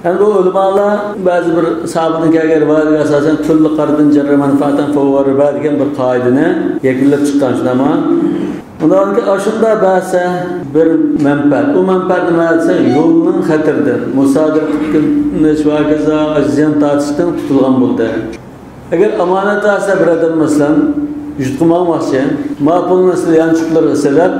Yani bu ulamolar ba'zi bir sahabning kelgan rivoyatga asosan kulli qardin jarra manfaatan favor riba degan bir qoidani yakunlab chiqqan shunama. Undan keyin shunda ba'zi bir manfaat. Bu manfaat nima desa, yo'lning xatardan, musodir qilinish va kaza ziyon tortishdan qutulgan bo'ldi. Agar omonat olsa bir odam masalan yutqizmoqchi, ma'qulni yanchiqlar sabab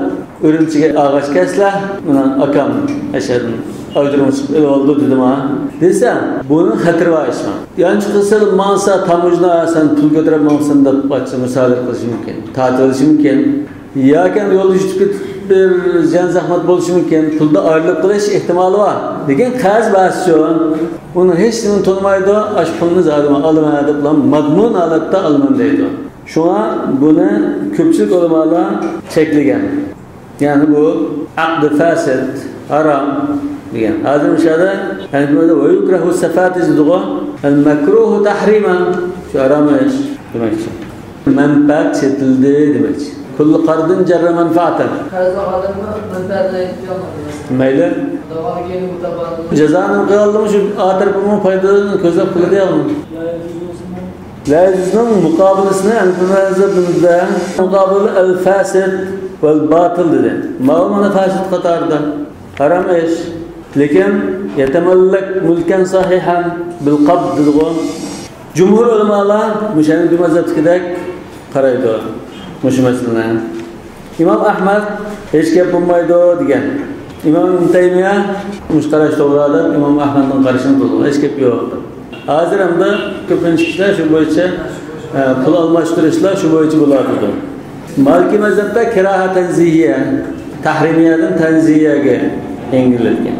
o'rinchiga og'ash keslar, bilan akam ashadin aydirmoq oldu dedim ha. Desa, bunun xatiri var ishmi. Yanchi qilsa, mansa tamojna san pul ko'tarmoqsan deb qo'ysa misolat qilish mumkin. Ta'tilish mumkin. Yoki yo'lda yutib bir ziyon zahmat bo'lishi mumkin. Pulda ayriliq qilish ehtimoli bor. Lekin qarz basishi uni hech kim to'lmaydi, ash pulni zalima olmaydi deb madmun holatda olman deydi. Şuna bunu ko'pchilik ulamolar cheklagan. Yani bu aqd fasid, haram degan. Hozir o'shada yani bu yukrahu safatiz dugo, al makruh tahriman, shu haram ish demakchi. Manfaat chetildi demakchi. Kullu qardin jarra manfaatan. Qarz odamga manfaatni aytmayapman. Mayli. Jazoni qildim shu atrafimni foydalanib ko'zlab qilyapman. La yuzun muqabilisini anfimizda muqabili al-fasid vel batil dedi. Ma'lumana fasid qatarda haram ish. Lekin yetamallak mulkan sahihan bil qabd dedi. Jumhur ulamolar mushani bu mazhabdagidek qaraydi. Mush masalani. İmam Ahmad hech gap bo'lmaydi degan. İmam İbn Taymiye müşteraş doğradı, İmam Ahmed'in karşısında durdu. Hiç gep yoktu. Hazır hamda köpüncü kişiler şu boyunca pul almashtırışlar şu boyunca bulardı. Maliki mezhepte keraha tenzihiye, tahrimiyetin tenziyege engilirken.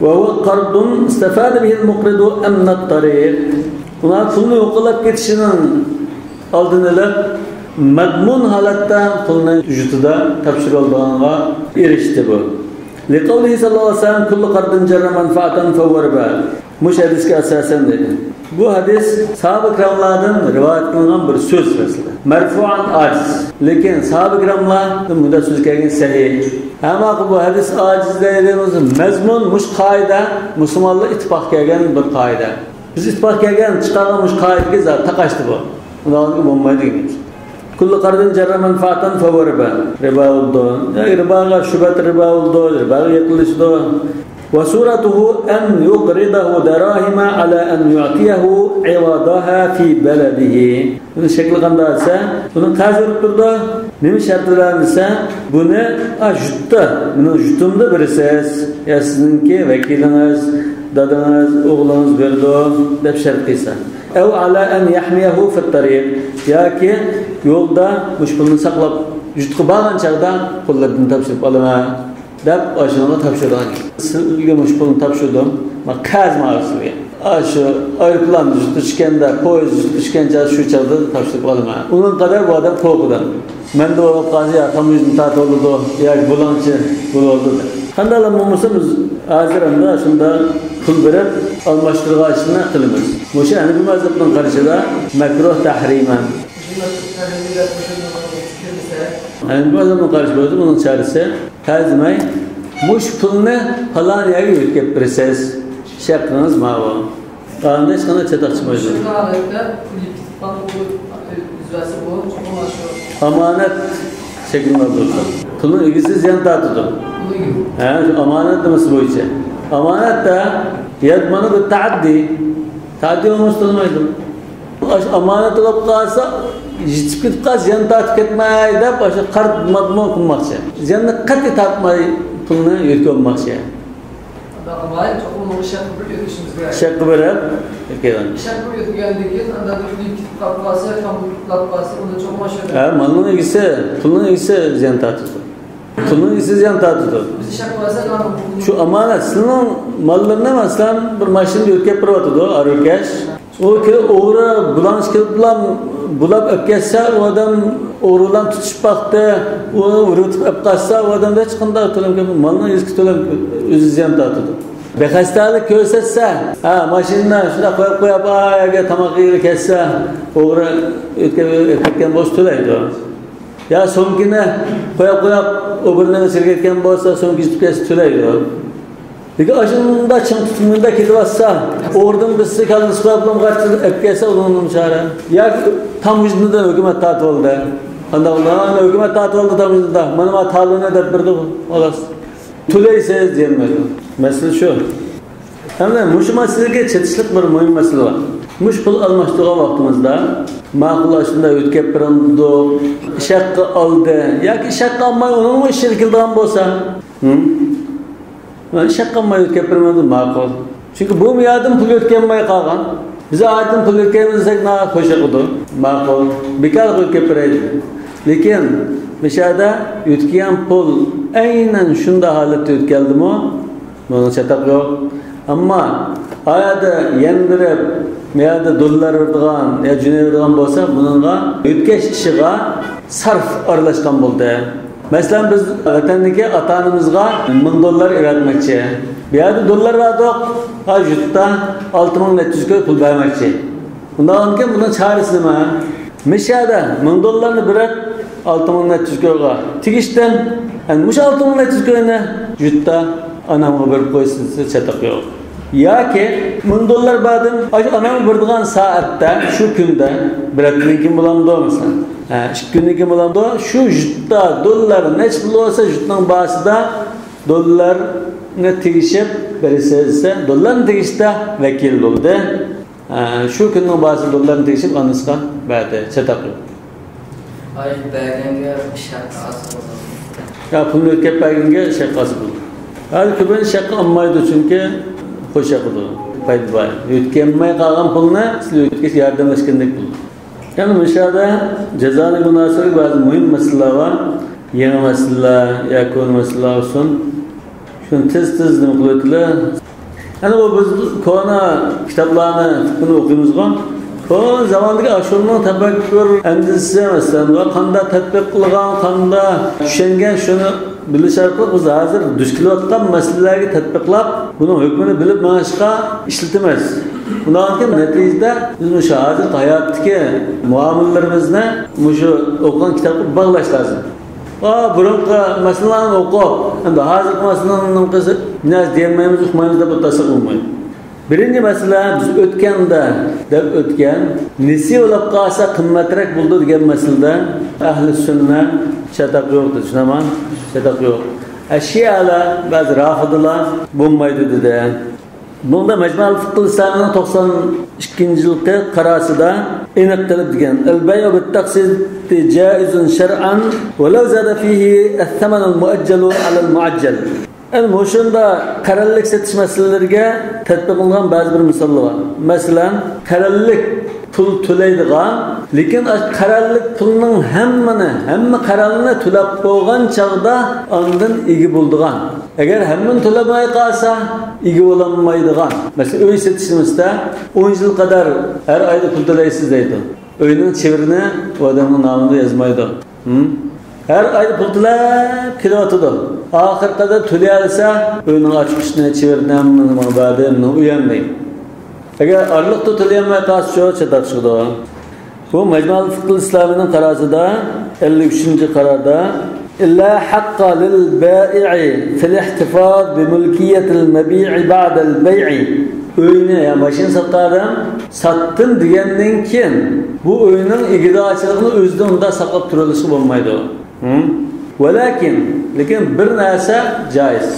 Ve huve qardun istifade bihil muqridu emnet tariq. Buna pulunu yoqlab ketishinin oldini olib, madmun holatda pulni jutida topshirilganiga erishdi bu. Liqavlihi sallallohu alayhi vasallam kullu qardin jarra manfaatan fahuva riba. Mush hadisga asosan dedi. Bu hadis sahabe ikramlardan rivayet qilingan bir so'z aslida. Marfu'an aciz. Lekin sahabe ikramlar bunda so'z kelgan sahih. Ama bu hadis aciz deyilganiz mazmun mush qoida musulmonlar ittifoq kelgan bir qoida. Biz ittifoq kelgan chiqargan mush qoidaga zot taqashdi bu. Ularga bo'lmaydi degan. Kullu qardin jarra manfaatan fahuva riba. Riba oldu. Ribaga shubat riba oldu. Ribaga yiqilishdi. وصورته أن يقرضه دراهم على أن يعطيه عوضها في بلده. Bunun şekli qandaysa, bunun qazırıp durdu. Nima şartlarsa, bunu jutda, bunun jutumda birisiz. Ya sizinki vekiliniz, dadınız, oğlunuz berdi deb şart qilsa. Ev ala an yahmiyahu fi tariq. Yoki yo'lda mush pulni saqlab jutga borgan chaqda qo'llardan topshirib olaman. Deb aşağıda topshirgan. Sizga mush pulni topshirdim. Men qaz ma'rasiga. Aşu aeroplan tushganda, poyezd tushganda shu chaqda topshirib olaman. Undan qadar bu odam qo'rqdi. Menda olib qolsa, ya tamoyilni tatoldi, yoki bulanchi bo'ldi. Qanday bo'lmasamiz, hozir ham shunda pul berib almashtirishni qilamiz. O'sha ana bu mazhabning qarashida makruh tahriman. Yani bu adamın karşı böyle bunun çaresi tazmay muş pulni falan yerga yetkazib berasiz. Şaqqingiz ma'vo. Qanday hech qanday chetaq chiqmaydi. Amanet şeklinde dursa. Pulni egisiz yan tatidi. Ha, amanet nimasi bo'yicha. Amanet da yadmanu bi ta'addi. Ta'addi olmasmaydi. Amanet olib qolsa yetib ketib qolsa yan tatib ketmay deb o'sha qard madmun qilmoqchi. Yanni qat'i tatmay pulni yetkazmoqchi. Davay to'g'ri shart berishimiz kerak. Shart berib, kerak. Shart bergandan keyin anda bir qolsa, kam qolsa, unda cho'qmashadi. Ha, malning egisi, pulning egisi ziyon tatidi. Pulning egisi ziyon tatidi. Biz shart qilsa, shu amonat sizning mallarni masalan bir mashinada yetkazib beryotdi, arakash. O ki o'g'ri bulanch bilan bulab o'tkazsa, u odam o'g'rilarni tutishib baqdi, uni urutib olib qolsa, u odamda hech qanday to'lamga malni eski to'lam o'zi ziyon tortadi. Bexastalik ko'rsatsa, ha, mashinani shuna qo'yib ayaga tomoq yeri ketsa, o'g'ri o'tkazgan bo'lsa to'laydi. Ya so'mkini qo'yib o'g'rining sirgatgan bo'lsa, so'mki tutib to'laydi. Lekin ashunda chim tutumunda ketyapsa, o'rdan bizga kalni suqablom qattiq o'tkazsa, uning chora. Yoki tamujnida hukumat tatib oldi. Qanday bo'ldi? Hukumat tatib oldi tamujnida. Mana ta'lini deb birdi, xolos. To'laysiz deyilmaydi. Masala shu. Hamda mush masalaga chetishlik bir muhim masala bor. Mush pul almashtirgan vaqtimizda ma'qul shunda o'tkazib berindi, shaqqa oldi yoki shaqqa olmay uni shirkildan bo'lsa, shaqqa o'tkazib bermadi ma'qul. Chunki bu miyadan pul o'tkazmay qolgan. Biz aytdim pul o'tkazmasak na qo'shaqdi. Ma'qul. Bekor o'tkazib beraydi. Lekin mishada o'tgan pul aynan shunda holatda o'tkaldimi? Buni chataq yo'q. Ammo oyada yandirib, miyada dollar verdigan, ya juniy verdigan bo'lsa, buningga o'tkash ishiga sarf aralashgan bo'ldi. Mesela biz vatandagi ota-onamizga $1000 yaratmoqchi. Bu yerda dollar verdik, hajutda 6400 ga pul bermoqchi. Undan keyin buni chorasi nima? Mishada $1000 berib 6400 ga tegishdan, mush 6400 gani jutda anamga berib qo'ysin, chataq yo'q. Yoki $1000 berdim, anam berdigan soatda, shu kunda biratdan keyin bo'lamdi masalan. 2 kundan keyin bo'lamdi, shu jutda dollar nech pul bo'lsa, jutning bahsida dollarni tegishib bersa, dollarni tegishda vakil bo'ldi. Shu kunning bahsida dollarni tegishib anasqa berdi, chataq yo'q. Ay berganga shaqqasi bo'ldi. Ya pulni o'tkazib berganga shaqqasi bo'ldi. Hali köpün şakı almaydı çünkü hoş yakıdı. Paydı var. Ötkenmeye kalgan puluna siz ötkeş yardımlaşkınlık buldu. Yani müşahede cezanı münasırı bazı mühim meseleler var. Yeni meseleler, yakın meseleler olsun. Şunu tez nükletle. Yani o biz kona kitaplarını, fıkhını okuyumuzga kona zamandaki aşırının tebekkür endişesi mesela kanda tatbik kılgan, kanda düşüngen şunu biliş arqılı biz hazır düşkilayotgan meselelerge tatbiklap bunun hükmünü bilip maaşqa işletemez. Bundan keyin neticede biz şu hazır hayotdagi muomalalarimizne şu o'qigan kitobga bog'lash lozim. Burunqi masalani o'qib, endi hozirgi masalani qilsa, naz deyolmaymiz, uqmaymiz deb o'tasa bo'lmaydi. Birinchi masala biz o'tganda deb o'tgan, nisi bo'lib qolsa qimmatroq bo'ldi degan masalada ahli sunna chataq yo'q deb tushunaman, chataq yo'q. Ashiyalar ba'zi rafidalar bo'lmaydi dedi. Bunda Mecmu'l Fıkh İslam'ın 92-yilgi qarasida aniq qilib degan al-bay'u bit-taqsid jaizun shar'an wa law zada fihi ath-thaman al-mu'ajjal 'ala al-mu'ajjal. Shunda qarallik setish masalalariga tatbiq qilingan ba'zi bir misollar var. Masalan, qarallik pul to'laydigan, lekin qarallik pulning hamma qaralini to'lab qo'ygan chaqda ondan egi bo'ldigan. Agar hammani to'lamay qolsa, egi bo'lolmaydigan. Masalan, uy setishimizda 10 yil qadar har oyda pul to'laysiz deydi. Uyning chevirini odamning nomida yozmaydi. Her ay pul to'lab kelyotdi. Oxir qadar to'lay olsa, uyning ochqichini chevirdan mabadini uyanmaydi. Agar arliqda to'layolmay qolsa, chataq chiqdi. Bu Mecmu'l Fıkh İslam'ın qarasida 53-qararda illa haqqa lil bai'i fil ihtifaz bi mulkiyatil mabi'i ba'dal bai'i. Uyni ya mashin satdim, satdim degandan keyin bu uyning igidachiligini o'zida unda saqlab turilishi bo'lmaydi. Lekin bir narsa joiz.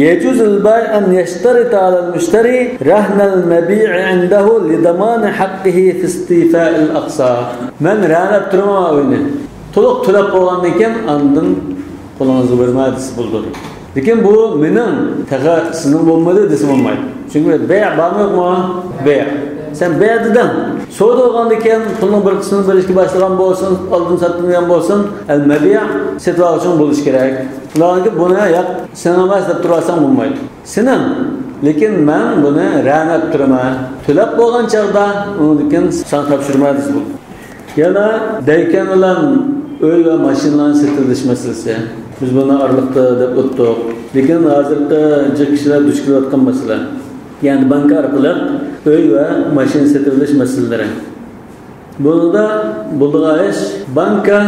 يجوز البائع أن يشترط على المشتري رهن المبيع عنده لضمان حقه في استيفاء الأقصى. من رهن ترما oyunu. To'lab qo'ygandan keyin andın qo'lingizga bermadisi bo'ldi. Lekin bu mening sizning bo'lmadi desa bo'lmaydi. Chunki bay' bormi yo'qmi? Bay'. Sen bay' deding. Savdo qilgandan keyin pulning bir qismini berishga boshlagan bo'lsin, oldim sotdim bo'lsin, al-mabi' setib olishing bo'lish kerak. Ularga buni yo'q, sen emas deb turasan bo'lmaydi. Sening, lekin men buni ranab turaman. To'lab bo'lgan chaqda uni san topshirmadingiz bu. Yana deykan bilan uy va mashinalarni setilish masalasi. Biz buni arliqda deb o'tdik. Lekin hozirda kishilar duch kelayotgan masala. Yani banka orqali uy va mashina setilish masalalari. Bunda bo'lgan ish banka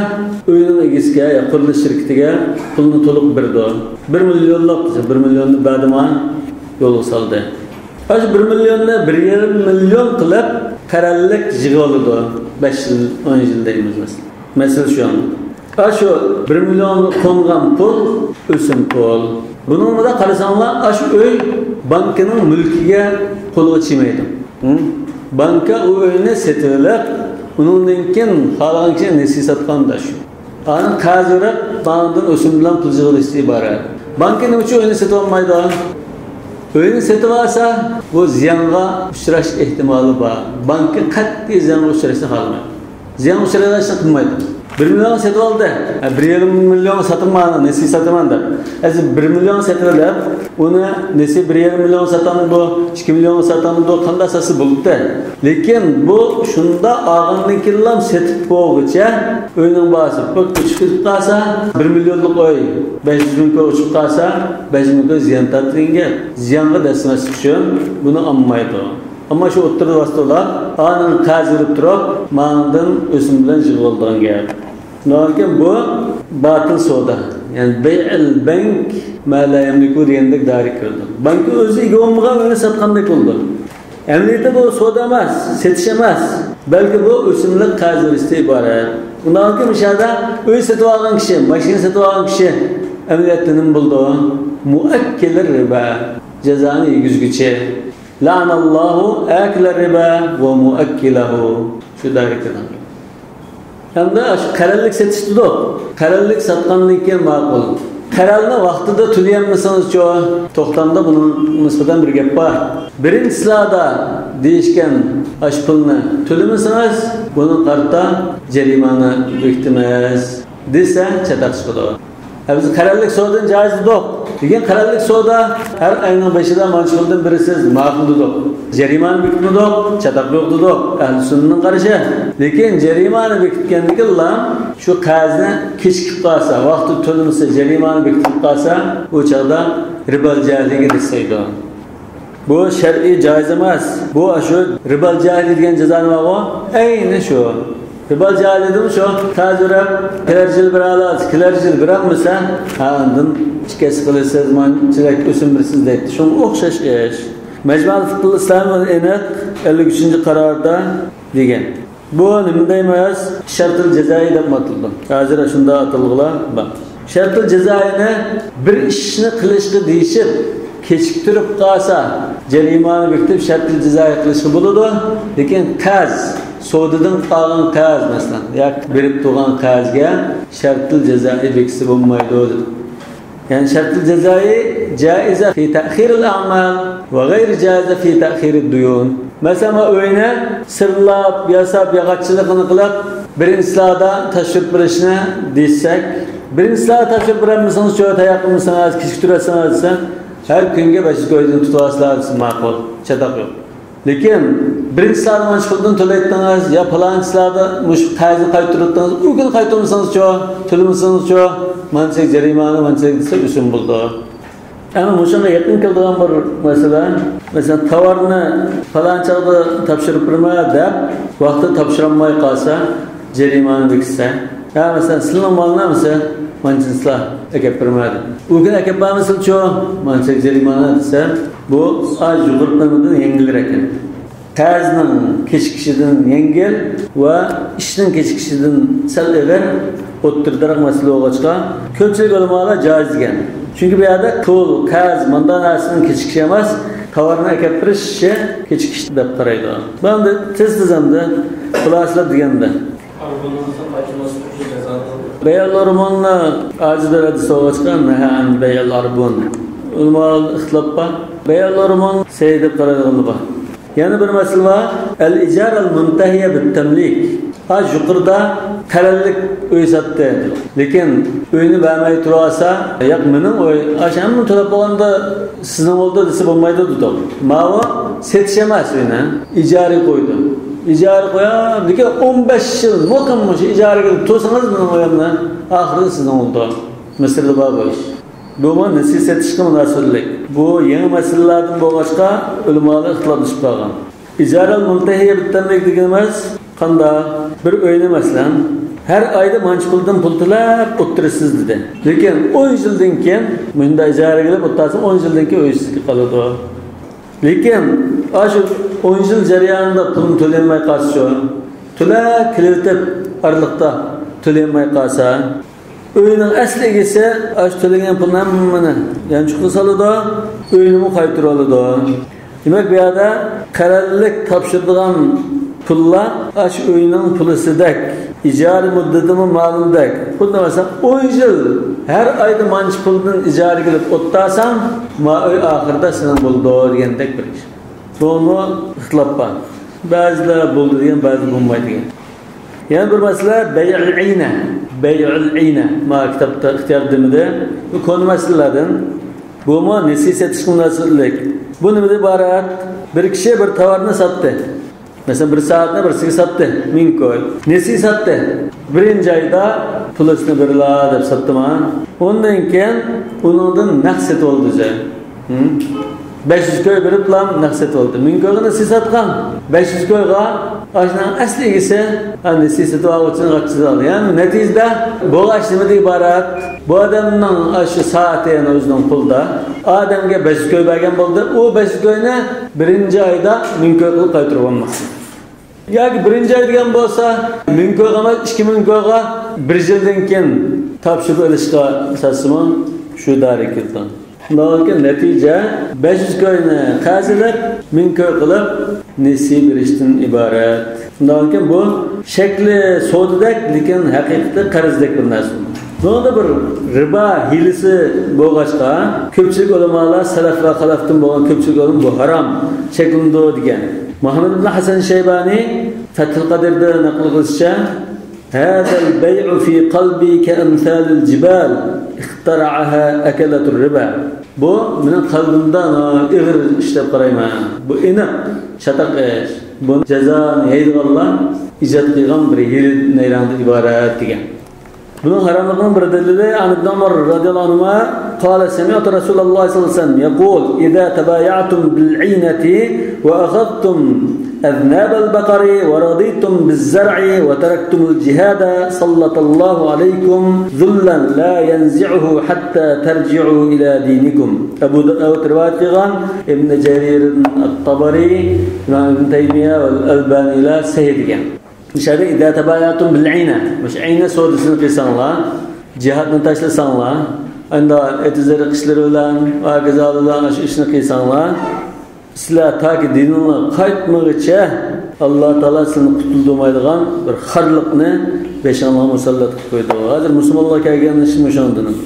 uyning egasiga, qurilish shirkatiga pulni to'liq berdi. 1 millionlab, 1 millionni badima yo'lga soldi. Hozir 1 millionni 1,5 million qilib qarallik yig'ildi. 5 yil, 10 yil deymiz mesela. Mesela şu an. Şu 1 milyon kongan pul, ösüm pul. Bunun da qarasanlar, şu öy bankanın mülkiga qo'lga chimaydi. Banka o uyni setilib, undan keyin xalqning kishi nesi satganda shu. Ani qazirib, bankadan o'sim bilan pul yig'ilishi iborat. Banka nima uchun uyni setib olmaydi? Uyni setib olsa, bu ziyonga uchrash ehtimoli bor. Banka qat'iy ziyonga uchrashni xohlamaydi. Ziyon uchrashni qilmaydi. 1 milyon setib oldi. 1,5 milyon satılmadı, nesi satımandı. 1 milyon satıldı. Onu nesi 1,5 milyon satan bu, 2 milyon satan bu qanday sası buldu. Lekin bu şunda ağındakilar setib qo'yguncha o'yning bahsi pok chiqib qolsa 1 milyonlik oy 500 mingga uçup qolsa 500 mingga ziyon tatringa ziyonga dasmas uchun buni olmaydi. Ama şu o'ttirib vastolar anın qazirib turib, ma'ndan o'sim bilan yig'ilgan gap. Lekin bu batıl savdo. Yani bay'il bank ma la yamliku degandek darik kirdi. Bank o'zi ega olmagan uni sotgandek bo'ldi. Emniyete bu savdo emas, setish emas, balki bu o'simlik qazirishdan iborat. Undan keyin mishada uy sotib olgan kishi, mashina sotib olgan kishi emniyetda nima bo'ldi? Muakkil riba, jazoni yegizguchi. La'nallahu akla riba va muakkilahu. Shu darikadan. Hamda qarallik setishdi. Qarallik satgandan keyin ma'qul. qaralni vaqtida to'layolmasangiz-chi, to'xtamda bunun nisbatan bir gap bor. Birinchilarda deyishgan ash pulni to'lamasangiz, buni qarta jarimani bekitamiz desa chataq chiqadi. Biz qarallik savdodan joiz yo'q. Lekin qarallik savdo har oyning boshida manchuldan birisiz ma'quldir. Jarimani bekitmadik, chataq yo'qdir. Ahli sunnatning qarashi. Lekin jarimani bekitgandikilar shu qarzni kechikib qolsa, vaqti to'lamasa jarimani bekitib qolsa, u chaqda ribal jahliga desaydi. Bu shar'iy joiz emas. Bu shu ribal jahli degan jazo nima bu? Ayni shu. Ribal jahli dedim shu ta'zirab kelarjil bir alas, kelarjil bir amsa, handin ikkas qilasiz, manchilik o'simrisiz deydi. Shunga o'xshash ish. Majmual Fiqhul Islom aniq 53-qarorda degan. Bu nima deymiz? Shartul jazoi deb ataldi. Hozir shunda atilg'lar bor. Shartul jazoini bir ishni qilishga deyishib kechiktirib qolsa, jarimani bekitib shartul jazoi qilishga bo'ladi. Lekin qaz savdodan qolgan qaz masalan, yoki berib turgan qazga shartul jazoi bekitsa bo'lmaydi. Yani şartlı cezayı caize fi ta'khiril a'mal ve gayri caize fi ta'khiril duyun. Mesela öyle sırlap, yasap, yağatçılıkını kılıp birinci sırada taşırıp birişine değilsek, birinci sırada taşırıp birinmişsiniz, şöyle tayaklı kişi türesiniz, her günge başı koyduğunu tutulasınız makul, çatak yok. Lekin birinci sırada manşıklıktan tülettiniz, ya falanç sırada tarzı kayıttırıttınız, o gün kayıttırmışsınız çoğu, tülümüşsünüz çoğu, mançak jarimani mançak desa usul bo'ldi. Ama mushunga yaqin keladigan bir masala, mesela tovarni falanchada topshirib birma deb vaqtida topshirolmay qolsa, jarimani bekitsa, ya mesela sizning molni mesela manchinslar akab birmadi. U kun akab bo'lmasa-chu manchak jarimani desa, bu aj yug'urtlardan yengilroq ekan. Qarzning kechikishidan yengil va ishning kechikishidan sal og'ir o'ttirdirak masala bo'lg'achqa ko'pchilik ulamolar joiz degan. Chunki bu yerda pul, qarz, bunday narsaning kechikishi emas, tovarni akab birishi kechikish deb qaraydi. Bunda tez-tezamda xulosalab deganda bay'al-arbonni ajdaradi so'g'achqa nahan bay'al-arbon. Ulamolar ixtilofda bay'al-arbon say deb qaraydigan bor. Yana bir masala var. El-ijar al-muntahiya bit-tamlik. Az yuqorida qarallik uy satdi. Lekin uyni bermay turasa, yo'q mening uy, ashamni to'lab bo'lganda sizning oldi desa bo'lmaydi dedi. Ma'vo setish emas uyni, ijara qo'ydi. Ijara qo'yib, lekin 15 yil muqim shu ijaraga to'sangiz mening uyimni, oxirida sizning oldi. Misrda bor bu ish. Bu nasıl setishga munosabatlik. Bu yangi masalalardan bo'lg'achqa ulamolar ixtiloflashib qolgan. Ijaral muntahiya bitamlik deganimiz qanda bir uyni masalan her oyda manchi puldan pul to'lab o'tirasiz dedi. Lekin 10 yildan keyin bunda ijaraga kelib o'tirsa 10 yildan keyin uy sizga qoladi. Lekin shu 10 yil jarayonida pulni to'lanmay qolsa, to'lab kelib arliqda to'lanmay qolsa, uyning asli egasi ash to'lagan pulni hammani yanchiqqa soladi, uyni qaytarib oladi. Demak bu yerda qarallik topshiradigan pullar ash uyning pulisidek, ijara muddatimi ma'lumdek. Xuddi masalan 10 yil har oyda manchi puldan ijaraga kelib o'ttasam, ma uy oxirida sening bo'ldi degandek bir ish. Buni ixtilof bor. Ba'zilar bo'ldi degan, ba'zi bo'lmaydi degan. Yana bir masala bay'ul ayna. Bay'ul ayna ma kitobda ixtiyor demida bu konu masalalardan bu mu nesi setish munosabatlik. Bu nimada iborat? Bir kishi bir tovarni sotdi. Mesela bir saatni birisiga sotdi, 1000 koy. Nesi sotdi? Birinchi oyda pulini berla deb sotdiman. Ondan keyin uningdan naqd setib oldi. 500 koy berib plan naqd oldi. 1000 koyga nesi sotgan? 500 koyga ashning asli egasi nesi setib olgan g'achchiz oldi. Yani natijada bu ash nimadan iborat? Bu odamning shu soatini o'zining pulda odamga 500 koy bergan bo'ldi. U 500 koyni birinchi oyda 1000 koy qilib qaytarib olmoqchi. Yoki birinchi oy degan bo'lsa 1000 koyga emas 2000 koyga bir yildan keyin topshirib olishga asosimi shu darakildan. Bundan natija 500 koyni qazilib 1000 koy qilib nesi berishdan iborat. Bundan bu shakli sodidek, lekin haqiqatda qarzdek bir narsa. Bunda bir riba hilisi bo'lg'achqa, ko'pchilik ulamolar salaf va xalafdan bo'lgan ko'pchilik olim bu harom shaklida degan. Muhammad ibn Hasan Shaybani Fathul Qadirda naql qilishicha, "Hada al-bay'u fi qalbi ka'amsal al-jibal, ixtara'aha akalatur riba." Bu mening qalbimda ig'ir ishlab qarayman. Bu aniq chataq ish. Bu jazoni yeydiganlar ijod qilgan bir hil nayrandan iborat degan. Bunun haramlığının bir delili an İbn Umar radıyallahu anhuma قال سمعت رسول الله صلى الله عليه وسلم يقول إذا تبايعتم بالعينة وأخذتم أذناب البقر ورضيتم بالزرع وتركتم الجهاد سلط الله عليكم ذلا لا ينزعه حتى ترجعوا إلى دينكم. أبو داود رواية قال ابن جرير الطبري ابن تيمية والألباني لا سيديا. Dışarıda idâ tebayâtum bil'îne. Baş ayna sodasını kıysanlar, cihatını taşlasanlar, anda etizleri kışları olan, ağazalılar aşı işini kıysanlar, sizler ta ki dinine kayıtmağıça Allah Teala seni kutulduğumaydıgan bir harlıkını beşanlığa musallat koydu. Hazır Müslümanlar kelgen işin müşandının.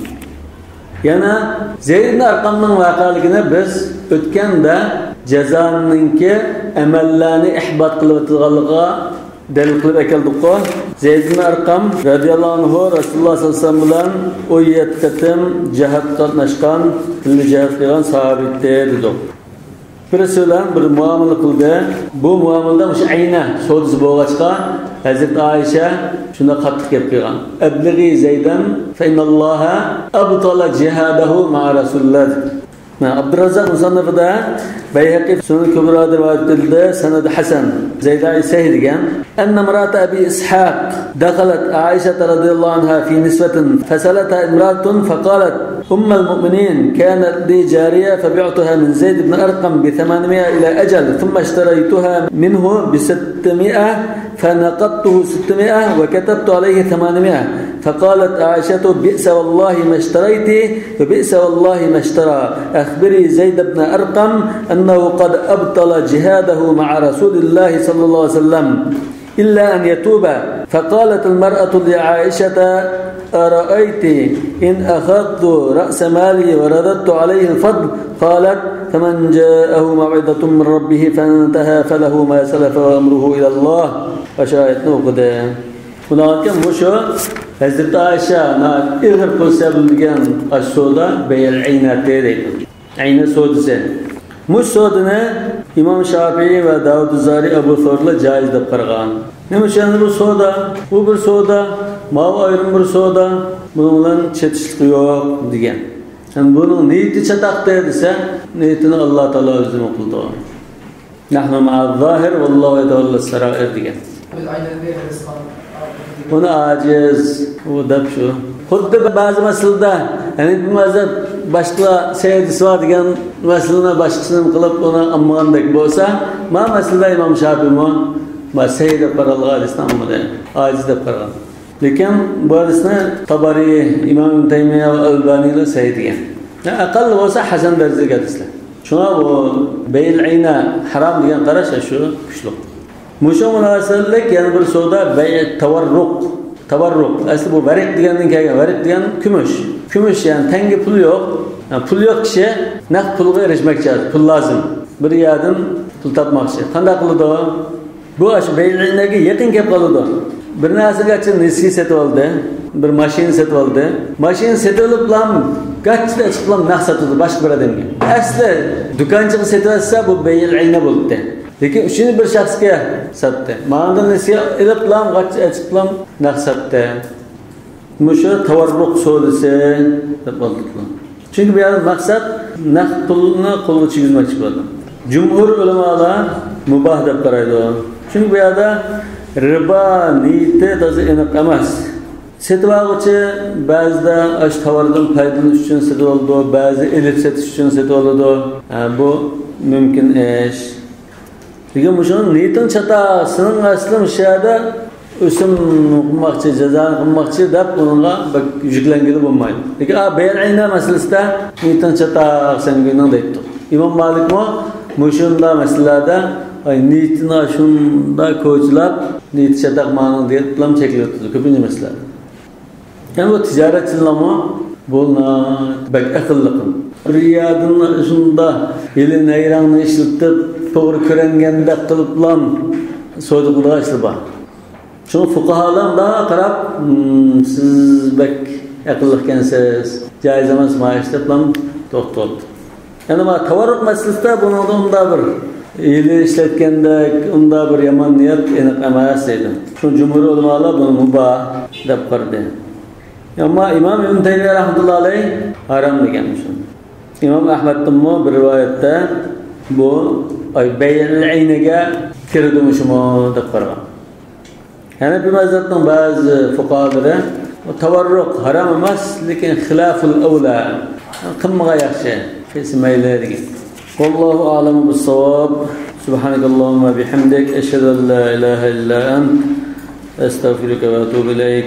Yana Zeyd ibn Arqam'ın vakalıkını biz ötkende cezanınki emellerini ihbat kılıvatılığalığa delil qilib ekeldik-ku. Zeyd ibn Arqam radhiyallohu anhu Rasululloh sallallohu alayhi vasallam o yetkatim cihat qatnashgan, tilli cihat qilgan sahabitdi dedik. Birisi bilan bir muomala qildi. Bu muomalada o'sha ayna sodisi bo'lg'achqa Hazrat Aisha shunda qattiq gap qilgan. Ablighi Zaydan fa innalloha abtala jihadahu ma'a Rasulullah. Abdurrazzaq musannafida Bayhaqi Sunan Kubra'da rivoyat etildi, sanadi hasan. Zayda Sa'id degan, "Anna imra'at Abi Ishaq dakhalat Aisha radhiyallohu anha fi nisbatin fasalata imra'atun faqalat أم المؤمنين كانت لي جارية فبعتها من زيد بن أرقم ب800 إلى أجل ثم اشتريتها منه ب600 فنقضته 600 وكتبت عليه 800 فقالت عائشة بئس والله ما اشتريت وبئس والله ما اشترى أخبري زيد بن أرقم أنه قد أبطل جهاده مع رسول الله صلى الله عليه وسلم إلا أن يتوب. فقالت المرأة لعائشة أرأيت إن أخذت رأس مالي ورددت عليه الفضل؟ قالت فمن جاءه موعظة من ربه فانتهى فله ما سلف وأمره إلى الله. وشاهد نوقده. Bunlarken bu şu Hazreti Ayşe İğir kılsa bildiğin aşsoda beyel aynat deydi. Aynat sodisi. Muş sodini İmam Şafii ve Davud Zari Ebu Thawr'la caiz deb qaragan. Nima uchun bu soda? Bu bir soda, mavi ayrım bir soda, bunun bilan chetishlik yo'q degan. Yani bunun niyati chataqda desa, niyatini Alloh taolo o'zi qildi. Nahnu ma'az-zahir vallohu yatawalla as-sarair degan. Buni aciz, u deb shu. Xuddi ba'zi masalada, ya'ni bu mazhab boshqa sayyidisi bor degan masalani boshqasini qilib uni ammagandek bo'lsa, ma masalada Imom Shafiy ma sayyid deb qaralgan islomda aciz deb qaralgan. Lekin bu hadisni Tabari, Imom Ibn Taymiya va Albaniy sayyid degan. Aqall bo'lsa Hasan darajadagi hadislar. Shuna bu bay'il ayna harom degan qarash shu kuchli. Mushu munosabatlik yana bir so'da bay'at tavarruq. Tavarruq asli bu varik degandan kelgan. Varik degan kumush. Kumush yani tanga pul yo'q. Pul yo'q kishi naqd pulga erishmoqchi, pul lozim. Bir yerdan pul topmoqchi. Qanday qiladi? Bu ash bay'inaga yaqin kelib qoladi. Bir narsaga nesi setib oldi, bir mashina setib oldi. Mashina setilib bilan gachda chiqib naqd sotadi boshqa bir odamga. Asli do'konchiga setib olsa bu bay'il ayna bo'ldi. Lekin uchinchi bir shaxsga sotdi. Ma'noda nasiya ilib bilan gachda chiqib bilan naqd sotdi. Mushu tavarruq sodisi deb bo'ldi. Chunki bu yerda maqsad naqd pulni qo'lga tushirmoqchi bo'ldi. Jumhur ulamolar mubah deb qaraydi. Çünkü bu yerda riba niyati toza aniq emas. Setib oluvchi ba'zida ash tovardan foydalanish uchun setib oladi, ba'zi elib setish uchun setib oladi. Bu mumkin ish. Lekin shuni niyatin chatasini asli o'shada o'sim qilmoqchi, jazoni qilmoqchi deb unga yuklangani bo'lmaydi. Lekin bay'il ayna masalasida niyatin chata sanginan deydi. İmam Malik mo shunda masalalarda niyatini shunda ko'chlab niyat chataq ma'no deb bilan cheklayotdi ko'pincha masalalar. Yani bu ticaretçilama buna bek akıllıkın. Riyadın şunda elin ayranını işletip doğru körengende kılıplan soydukluğa işleba. Şunu fukahalar daha qarab siz bek akıllıkensiz, caiz emas maaştaplan to'xtat. Yani ma tavarruq masalasida buningda unda bir eli işletkende unda bir yomon niyat aniq emas edi. Shu jumhur ulamolar buni mubah deb qaradi. Ama İmam İbn Teymiye rahmetullahi alayh haram deganmiş. İmam Ahmed'in bir rivayette bu bey'il ayniga kirdimishmi deb qaragan. Yani bir mazhabning bazı fuqahalari tavarruq haram emas, lekin xilaful awla qimmaga yaxshi kesmaylar degan. Vallohu a'lamu bis-savab. Subhanakallahumma bihamdik, ashhadu an la ilaha illa ant, astaghfiruka va atubu ilayk.